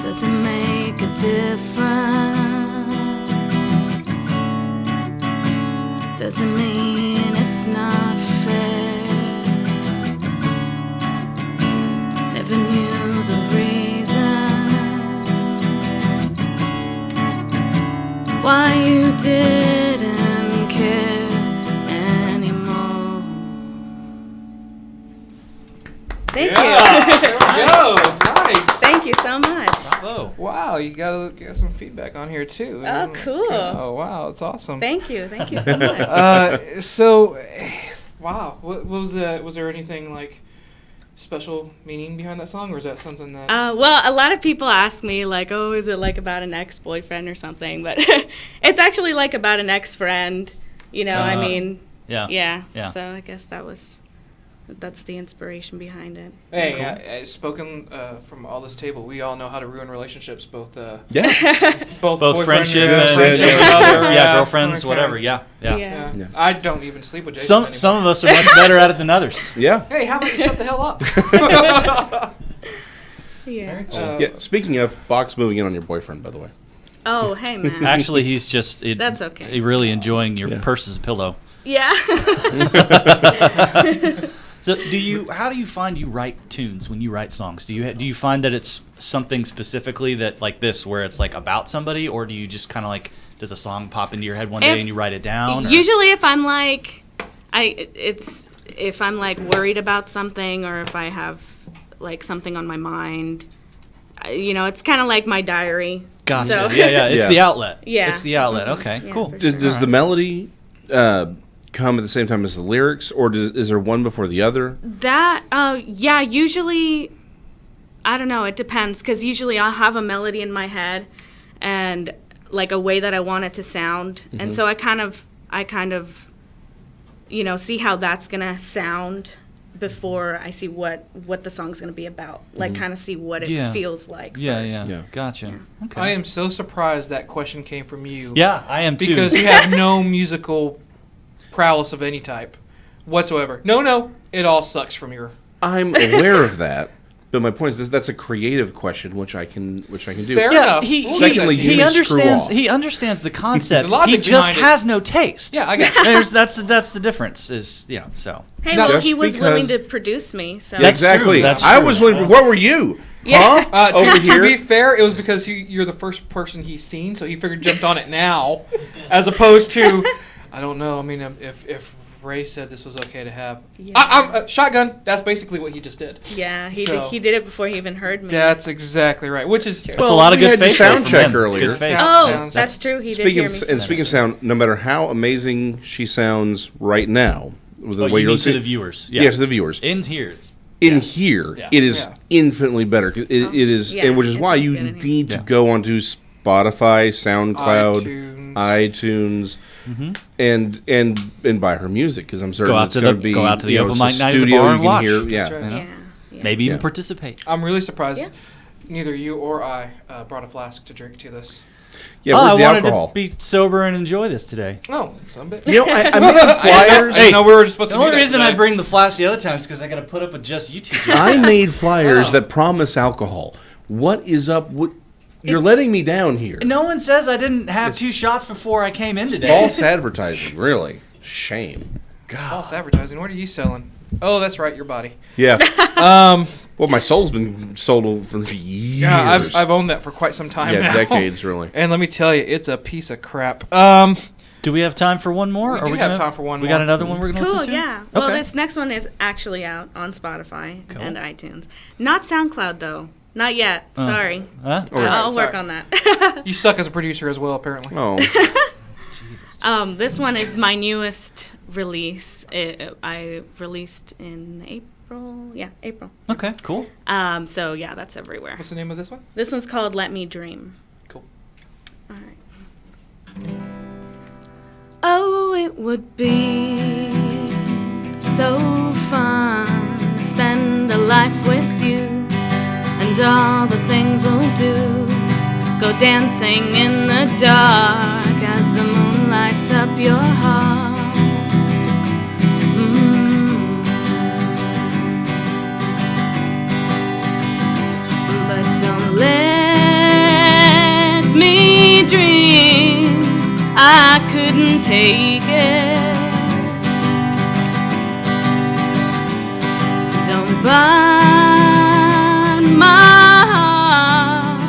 Speaker 5: does it make a difference? Does it mean it's not fair? Never knew the reason why you didn't care anymore. Thank you.
Speaker 3: Go. Nice.
Speaker 5: Thank you so much.
Speaker 2: Whoa.
Speaker 3: Wow, you got some feedback on here too.
Speaker 5: Oh, cool.
Speaker 3: Oh, wow, that's awesome.
Speaker 5: Thank you so much.
Speaker 3: Wow, what was there anything like special meaning behind that song, or is that something that?
Speaker 5: Well, a lot of people ask me like, "Oh, is it like about an ex-boyfriend or something?" But it's actually like about an ex-friend. You know, I mean,
Speaker 2: Yeah.
Speaker 5: So I guess that's the inspiration behind it.
Speaker 3: Hey, spoken from all this table, we all know how to ruin relationships, both
Speaker 1: Yeah.
Speaker 3: both
Speaker 2: friendship
Speaker 3: and
Speaker 2: and
Speaker 3: friendship and other,
Speaker 2: girlfriends,
Speaker 3: okay.
Speaker 2: whatever. Yeah.
Speaker 3: Yeah. I don't even sleep with Jason
Speaker 2: Some
Speaker 3: anymore.
Speaker 2: of us are much better at it than others.
Speaker 1: Yeah.
Speaker 3: Hey, how about you shut the hell up?
Speaker 5: Yeah.
Speaker 1: Yeah. Speaking of, Bach's moving in on your boyfriend, by the way.
Speaker 5: Oh, hey man.
Speaker 2: Actually, he's just
Speaker 5: That's okay.
Speaker 2: really enjoying your
Speaker 1: Yeah.
Speaker 2: purse as a pillow.
Speaker 5: Yeah.
Speaker 2: So, how do you find you write tunes when you write songs? Do you find that it's something specifically that like this, where it's like about somebody, or do you just kind of like, does a song pop into your head one day and you write it down? Or?
Speaker 5: Usually, if I'm like, if I'm like worried about something, or if I have like something on my mind, it's kind of like my diary.
Speaker 2: Gotcha.
Speaker 5: So,
Speaker 2: Yeah. It's
Speaker 1: Yeah.
Speaker 2: the outlet.
Speaker 5: Yeah.
Speaker 2: It's the outlet. Okay.
Speaker 5: Yeah,
Speaker 2: Cool.
Speaker 5: for
Speaker 1: Does
Speaker 5: sure.
Speaker 1: the melody come at the same time as the lyrics, or is there one before the other?
Speaker 5: That, yeah, usually, I don't know, it depends, because usually I'll have a melody in my head and like a way that I want it to sound, and so I kind of, see how that's gonna sound before I see what the song's gonna be about, like kind of see what it
Speaker 2: Yeah.
Speaker 5: feels like first.
Speaker 2: Yeah. Gotcha. Okay.
Speaker 3: I am so surprised that question came from you.
Speaker 2: Yeah, I am too.
Speaker 3: Because you have no musical prowess of any type whatsoever. No, it all sucks from your.
Speaker 1: I'm aware of that, but my point is that's a creative question, which I can do.
Speaker 3: Fair enough.
Speaker 1: Secondly, you may screw off.
Speaker 2: He understands the concept.
Speaker 3: The logic
Speaker 2: He just
Speaker 3: behind it.
Speaker 2: has no taste.
Speaker 3: Yeah, I got it.
Speaker 2: That's the difference. So.
Speaker 5: Hey,
Speaker 1: No,
Speaker 5: well,
Speaker 1: just
Speaker 5: he was willing to
Speaker 1: because-
Speaker 5: produce me, so.
Speaker 1: Yeah, exactly.
Speaker 2: That's
Speaker 1: I
Speaker 2: true.
Speaker 1: was wondering, what were you?
Speaker 5: Yeah.
Speaker 1: Huh?
Speaker 3: To,
Speaker 1: Over
Speaker 3: to
Speaker 1: here?
Speaker 3: be fair, it was because you're the first person he's seen, so he figured jumped on it now, as opposed to, I don't know. I mean, if Ray said this was okay to have,
Speaker 5: Yeah.
Speaker 3: I'm shotgun. That's basically what he just did.
Speaker 5: Yeah, he
Speaker 3: So-
Speaker 5: did it before he even heard me.
Speaker 3: That's exactly right. Which is
Speaker 2: It's a lot of
Speaker 1: we
Speaker 2: good
Speaker 1: had the
Speaker 2: faith.
Speaker 1: sound
Speaker 2: from
Speaker 1: check
Speaker 2: him. It's
Speaker 1: earlier.
Speaker 2: good faith.
Speaker 5: Oh,
Speaker 3: Sounds-
Speaker 5: that's true. He did
Speaker 1: Speaking
Speaker 5: hear
Speaker 1: of,
Speaker 5: me.
Speaker 1: and speaking of sound, no matter how amazing she sounds right now, with the
Speaker 2: Oh,
Speaker 1: way
Speaker 2: you
Speaker 1: you're
Speaker 2: mean to the
Speaker 1: listening,
Speaker 2: viewers?
Speaker 1: yeah, to the viewers.
Speaker 2: In here, it's
Speaker 1: In here,
Speaker 2: Yeah.
Speaker 1: it is
Speaker 3: Yeah.
Speaker 1: infinitely better. It is,
Speaker 5: Yeah,
Speaker 1: and which is
Speaker 5: it
Speaker 1: why
Speaker 5: sounds
Speaker 1: you
Speaker 5: good in here.
Speaker 1: need to
Speaker 2: Yeah.
Speaker 1: go onto Spotify, SoundCloud,
Speaker 3: iTunes.
Speaker 1: and buy her music, because I'm certain
Speaker 2: Go out
Speaker 1: it's
Speaker 2: to
Speaker 1: going
Speaker 2: the-
Speaker 1: to be
Speaker 2: go out to the open
Speaker 1: it's a
Speaker 2: mic night at the
Speaker 1: studio
Speaker 2: bar
Speaker 1: you
Speaker 2: and
Speaker 1: can
Speaker 2: watch.
Speaker 1: hear.
Speaker 3: That's
Speaker 1: Yeah,
Speaker 3: right.
Speaker 2: you know,
Speaker 5: Yeah. Yeah.
Speaker 2: maybe even
Speaker 1: Yeah.
Speaker 2: participate.
Speaker 3: I'm really surprised
Speaker 5: Yeah.
Speaker 3: neither you or I brought a flask to drink to this.
Speaker 1: yeah.
Speaker 2: I
Speaker 1: Where's the
Speaker 2: wanted
Speaker 1: alcohol?
Speaker 2: to be sober and enjoy this today.
Speaker 3: Oh, some bit.
Speaker 1: You know, I made flyers.
Speaker 3: Hey, no, we were just supposed
Speaker 2: The
Speaker 3: to do
Speaker 2: only
Speaker 3: that
Speaker 2: reason I
Speaker 3: today.
Speaker 2: bring the flask the other time is because I got to put up with just you two.
Speaker 1: I made flyers
Speaker 3: Oh.
Speaker 1: that promise alcohol. What is up? You're letting me down here.
Speaker 2: No one says I didn't have 2 shots before I came in today.
Speaker 1: False advertising, really. Shame.
Speaker 3: False advertising. What are you selling? Oh, that's right, your body.
Speaker 1: Yeah. Well, my soul's been sold for years.
Speaker 3: Yeah, I've owned that for quite some time now.
Speaker 1: Decades, really.
Speaker 3: And let me tell you, it's a piece of crap.
Speaker 2: Do we have time for one more?
Speaker 3: We do have time for one
Speaker 2: We
Speaker 3: more.
Speaker 2: got another one we're going to
Speaker 5: Cool,
Speaker 2: listen to?
Speaker 5: yeah. Well,
Speaker 2: Okay.
Speaker 5: this next one is actually out on Spotify
Speaker 2: Cool.
Speaker 5: and iTunes. Not SoundCloud, though. Not yet. Sorry.
Speaker 2: Huh?
Speaker 5: I'll
Speaker 3: sorry.
Speaker 5: work on that.
Speaker 3: You suck as a producer as well, apparently.
Speaker 1: Oh,
Speaker 5: This one is my newest release. I released in April. Yeah, April.
Speaker 2: Okay, cool.
Speaker 5: So, yeah, that's everywhere.
Speaker 3: What's the name of this one?
Speaker 5: This one's called Let Me Dream.
Speaker 3: Cool.
Speaker 5: All right. Oh, it would be so fun to spend a life with you, and all the things we'll do. Go dancing in the dark as the moon lights up your heart. But don't let me dream. I couldn't take it. Don't bind my heart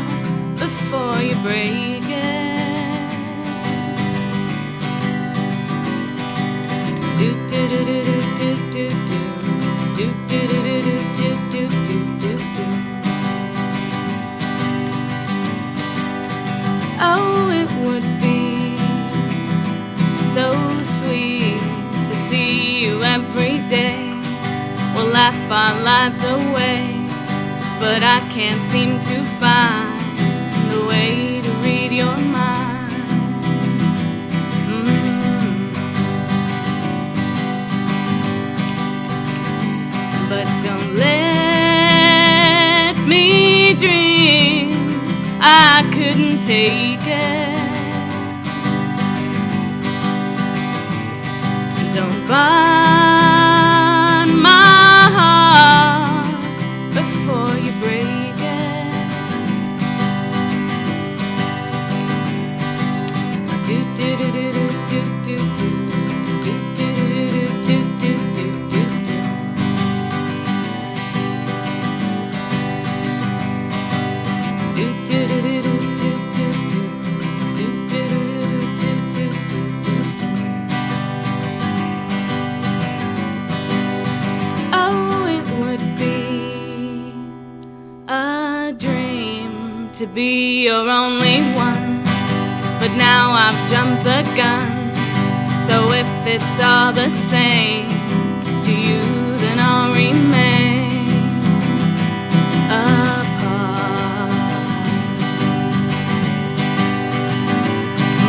Speaker 5: before you break it. Do do do do do do do do do do do do do do do. Oh, it would be so sweet to see you every day. We'll laugh our lives away, but I can't seem to find a way to read your mind. But don't let me dream. I couldn't take it. Don't bind my heart before you break it. Do do do do do do do do do do do do do do. Do do do do do do do do do do do do. Oh, it would be a dream to be your only one, but now I've jumped the gun. So if it's all the same to you, then I'll remain apart.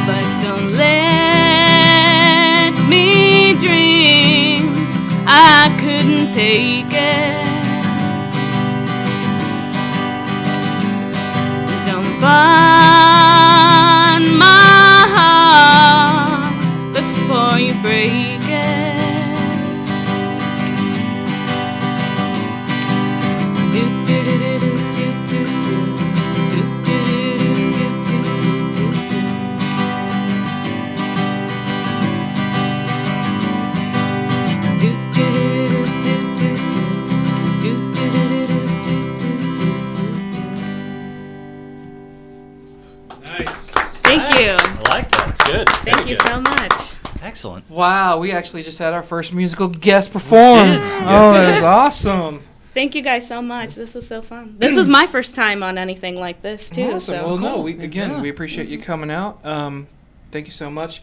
Speaker 5: But don't let me dream. I couldn't take it. Don't bind my heart before you break it. Do do do do do do do do do do do do do.
Speaker 3: Nice.
Speaker 5: Thank you.
Speaker 2: I like that. It's good.
Speaker 5: Thank
Speaker 2: Very
Speaker 5: you
Speaker 2: good.
Speaker 5: so much.
Speaker 2: Excellent.
Speaker 3: Wow, we actually just had our first musical guest perform.
Speaker 2: did.
Speaker 3: Oh, that was awesome.
Speaker 5: Thank you guys so much. This was so fun. This was my first time on anything like this too.
Speaker 3: Awesome.
Speaker 5: So
Speaker 3: Well, no,
Speaker 2: Cool.
Speaker 3: we appreciate you coming out. Thank you so much.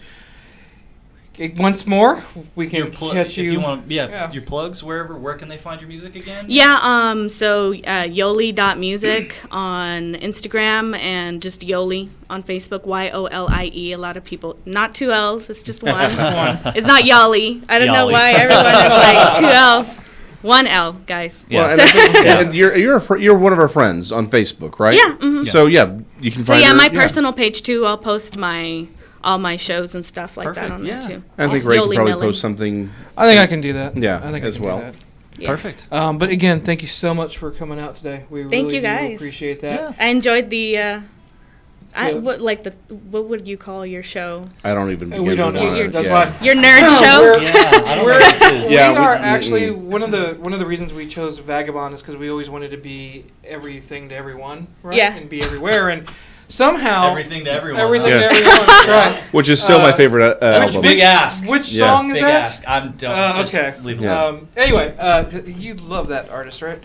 Speaker 3: Okay, once more, we can catch you.
Speaker 2: If you want,
Speaker 3: Yeah.
Speaker 2: your plugs where can they find your music again?
Speaker 5: yeah, so Yolie.music on Instagram and just Yolie on Facebook, Yolie. A lot of people, not two L's, it's just one. It's not Yoli. I don't know
Speaker 2: Yolie.
Speaker 5: why everyone is like two L's. One L, guys.
Speaker 2: Yeah.
Speaker 1: Well, and, I think, and you're one of our friends on Facebook, right?
Speaker 5: Yeah, mhm.
Speaker 1: So yeah, you can
Speaker 5: So
Speaker 1: find.
Speaker 5: yeah,
Speaker 1: her,
Speaker 5: my personal page too. I'll post all my shows and stuff like
Speaker 2: Perfect,
Speaker 5: that on
Speaker 2: yeah.
Speaker 5: there too.
Speaker 1: I think
Speaker 5: Also,
Speaker 1: Ray can
Speaker 5: Yolie
Speaker 1: probably
Speaker 5: Millen.
Speaker 1: post something.
Speaker 3: I think I can do that.
Speaker 1: Yeah,
Speaker 3: I think I
Speaker 1: as
Speaker 3: can do
Speaker 1: well.
Speaker 3: that.
Speaker 5: Yeah.
Speaker 2: Perfect.
Speaker 3: But again, thank you so much for coming out today. We
Speaker 5: Thank
Speaker 3: really
Speaker 5: you,
Speaker 3: do
Speaker 5: guys.
Speaker 3: appreciate that.
Speaker 2: Yeah.
Speaker 5: I enjoyed the What would you call your show?
Speaker 1: I don't even begin
Speaker 3: We don't
Speaker 1: to
Speaker 3: know.
Speaker 1: wanna-
Speaker 3: That's
Speaker 1: yeah.
Speaker 3: why.
Speaker 5: Your nerd show?
Speaker 2: Yeah, I don't know what this is.
Speaker 1: Yeah,
Speaker 3: we are
Speaker 1: we-
Speaker 3: actually one of the reasons we chose Vagabond is because we always wanted to be everything to everyone, right?
Speaker 5: Yeah.
Speaker 3: And be everywhere, and somehow
Speaker 2: Everything to everyone.
Speaker 3: everything
Speaker 1: huh?
Speaker 3: to everyone. That's right.
Speaker 1: Which is still my favorite
Speaker 2: That's
Speaker 1: album.
Speaker 2: big ask.
Speaker 3: Which
Speaker 1: Yeah.
Speaker 3: song is
Speaker 2: Big
Speaker 3: that?
Speaker 2: ask. I'm just
Speaker 3: Okay.
Speaker 2: leave it
Speaker 1: Yeah.
Speaker 2: alone.
Speaker 3: Anyway, you love that artist, right?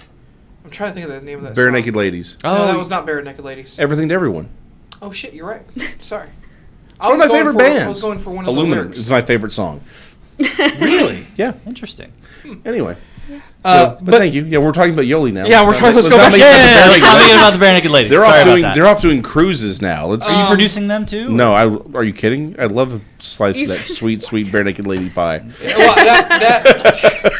Speaker 3: I'm trying to think of the name of that
Speaker 1: Bare
Speaker 3: song.
Speaker 1: Naked Ladies.
Speaker 3: No, that was not Bare Naked Ladies.
Speaker 1: Everything to Everyone.
Speaker 3: Oh shit, you're right. Sorry.
Speaker 1: One of my favorite bands.
Speaker 3: I was going for one of the
Speaker 1: Aluminum
Speaker 3: lyrics.
Speaker 1: is my favorite song.
Speaker 2: Really?
Speaker 1: Yeah.
Speaker 2: Interesting.
Speaker 1: Anyway.
Speaker 3: Uh,
Speaker 1: But thank you. Yeah, we're talking about Yolie now.
Speaker 3: Yeah, we're talking- let's go
Speaker 1: not
Speaker 3: back.
Speaker 1: make
Speaker 3: Yeah,
Speaker 1: it
Speaker 3: yeah,
Speaker 1: the
Speaker 3: yeah,
Speaker 1: Bare
Speaker 2: Let's
Speaker 1: Naked
Speaker 2: not
Speaker 1: Ladies.
Speaker 2: forget about the Bare Naked Ladies.
Speaker 1: They're
Speaker 2: Sorry
Speaker 1: off
Speaker 2: about
Speaker 1: doing.
Speaker 2: that.
Speaker 1: They're off doing cruises now. Let's.
Speaker 2: Are you producing them too?
Speaker 1: no, are you kidding? I'd love a slice of that sweet, sweet Bare Naked Lady pie.
Speaker 3: Well, that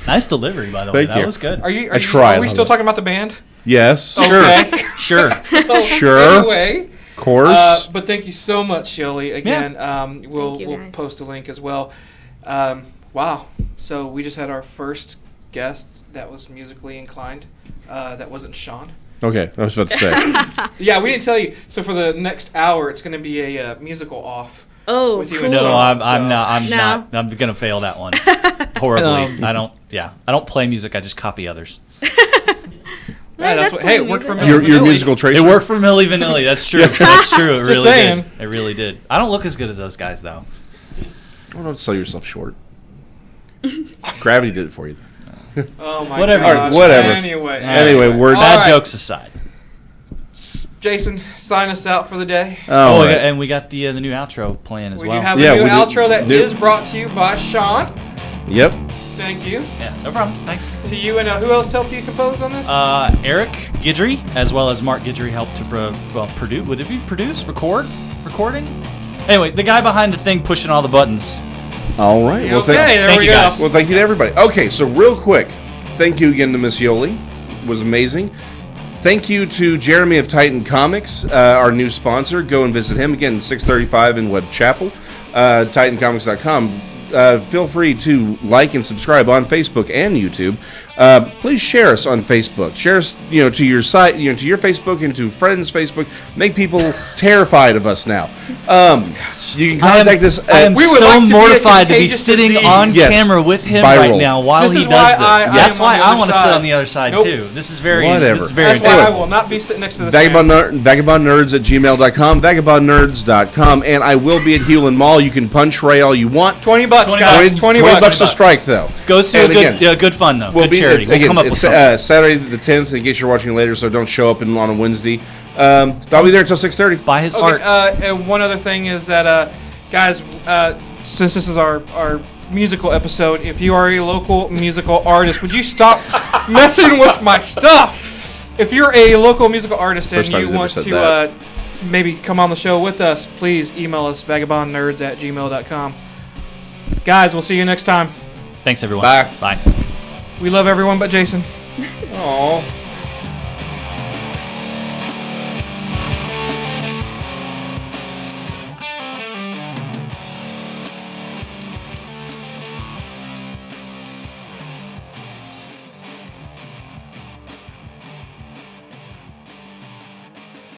Speaker 2: Nice delivery, by the way.
Speaker 1: Thank
Speaker 2: That
Speaker 1: you.
Speaker 2: was good.
Speaker 3: I
Speaker 1: tried.
Speaker 3: Are we still talking about the band?
Speaker 1: Yes.
Speaker 3: Okay.
Speaker 2: Sure.
Speaker 1: Sure.
Speaker 3: Anyway,
Speaker 1: Of course.
Speaker 3: but thank you so much, Yolie. Again, we'll
Speaker 5: Thank you, guys.
Speaker 3: post a link as well. Wow. So we just had our first guest that was musically inclined. That wasn't Sean.
Speaker 1: Okay, I was about to say.
Speaker 3: Yeah, we didn't tell you. So for the next hour, it's going to be a musical off.
Speaker 5: Oh,
Speaker 3: With you
Speaker 5: cool.
Speaker 3: and
Speaker 2: No,
Speaker 3: Sean.
Speaker 2: I'm not. I'm
Speaker 5: No.
Speaker 2: not. I'm gonna fail that one horribly. I don't. Yeah, I don't play music. I just copy others.
Speaker 3: Yeah, that's what. Hey, it worked for me.
Speaker 1: Your musical tracer.
Speaker 2: It worked for Milli Vanilli. That's true. That's true. It
Speaker 3: Just
Speaker 2: really
Speaker 3: saying.
Speaker 2: did. It really did. I don't look as good as those guys though.
Speaker 1: Don't sell yourself short. Gravity did it for you.
Speaker 3: Oh my
Speaker 2: Whatever.
Speaker 3: God.
Speaker 1: All right, whatever.
Speaker 3: Anyway.
Speaker 1: Anyway, we're
Speaker 3: All
Speaker 2: Bad
Speaker 3: right.
Speaker 2: jokes aside.
Speaker 3: Jason, sign us out for the day.
Speaker 1: Oh,
Speaker 2: Oh,
Speaker 1: right.
Speaker 2: and we got the new outro playing as
Speaker 3: We
Speaker 2: well.
Speaker 3: do have
Speaker 1: Yeah,
Speaker 3: a new
Speaker 1: we do-
Speaker 3: outro that
Speaker 1: new-
Speaker 3: is brought to you by Sean.
Speaker 1: Yep.
Speaker 3: Thank you.
Speaker 2: Yeah, no problem. Thanks.
Speaker 3: To you and who else helped you compose on this?
Speaker 2: Eric Guidry, as well as Mark Guidry, helped to produce. Would it be produce? Recording? Anyway, the guy behind the thing pushing all the buttons.
Speaker 1: All right. Well,
Speaker 3: Okay, there
Speaker 2: thank
Speaker 3: we
Speaker 2: you,
Speaker 3: go.
Speaker 2: guys.
Speaker 1: Well, thank you to everybody. Okay, so real quick, thank you again to Miss Yolie. It was amazing. Thank you to Jeremy of Titan Comics, our new sponsor. Go and visit him again, 635 in Webb Chapel, TitanComics.com. Feel free to like and subscribe on Facebook and YouTube. Please share us on Facebook. Share us, to your site, to your Facebook and to friends' Facebook. Make people terrified of us now. You can contact us.
Speaker 2: I am
Speaker 3: We would
Speaker 2: so
Speaker 3: like to be a
Speaker 2: mortified to be
Speaker 3: contagious
Speaker 2: sitting
Speaker 3: disease.
Speaker 2: on
Speaker 1: Yes.
Speaker 2: camera with him
Speaker 1: Viral.
Speaker 2: right now while
Speaker 3: This
Speaker 2: he
Speaker 3: is
Speaker 2: does
Speaker 3: why
Speaker 2: this.
Speaker 3: I
Speaker 2: That's
Speaker 3: am
Speaker 2: why
Speaker 3: on the
Speaker 2: I
Speaker 3: other
Speaker 2: want to sit
Speaker 3: side.
Speaker 2: on the other side
Speaker 3: Nope.
Speaker 2: too. This is very.
Speaker 1: Whatever.
Speaker 2: This is very
Speaker 3: That's why I
Speaker 2: good.
Speaker 3: will not be sitting next to this
Speaker 1: Vagabondnerds@gmail.com, vagabondnerds.com, and I will be at Hewlin Mall. You can punch Ray all you want.
Speaker 3: $20,
Speaker 2: 20
Speaker 3: guys.
Speaker 1: 20
Speaker 3: $20.
Speaker 1: bucks to strike, though.
Speaker 2: Goes to
Speaker 1: And
Speaker 2: a good,
Speaker 1: again,
Speaker 2: good fun though.
Speaker 1: We'll
Speaker 2: Good
Speaker 1: be
Speaker 2: charity.
Speaker 1: again,
Speaker 2: We'll come up with
Speaker 1: it's
Speaker 2: something.
Speaker 1: Saturday the 10th, in case you're watching later, so don't show up on a Wednesday. I'll be there until 6:30.
Speaker 2: Buy his
Speaker 3: Okay,
Speaker 2: art.
Speaker 3: and one other thing is that, guys, since this is our musical episode, if you are a local musical artist, would you stop messing with my stuff? If you're a local musical artist and
Speaker 1: First time
Speaker 3: you
Speaker 1: he's ever
Speaker 3: want
Speaker 1: said
Speaker 3: to
Speaker 1: that.
Speaker 3: maybe come on the show with us, please email us vagabondnerds@gmail.com. Guys, we'll see you next time.
Speaker 2: Thanks everyone.
Speaker 1: Bye.
Speaker 2: Bye.
Speaker 3: We love everyone but Jason.
Speaker 1: Aww.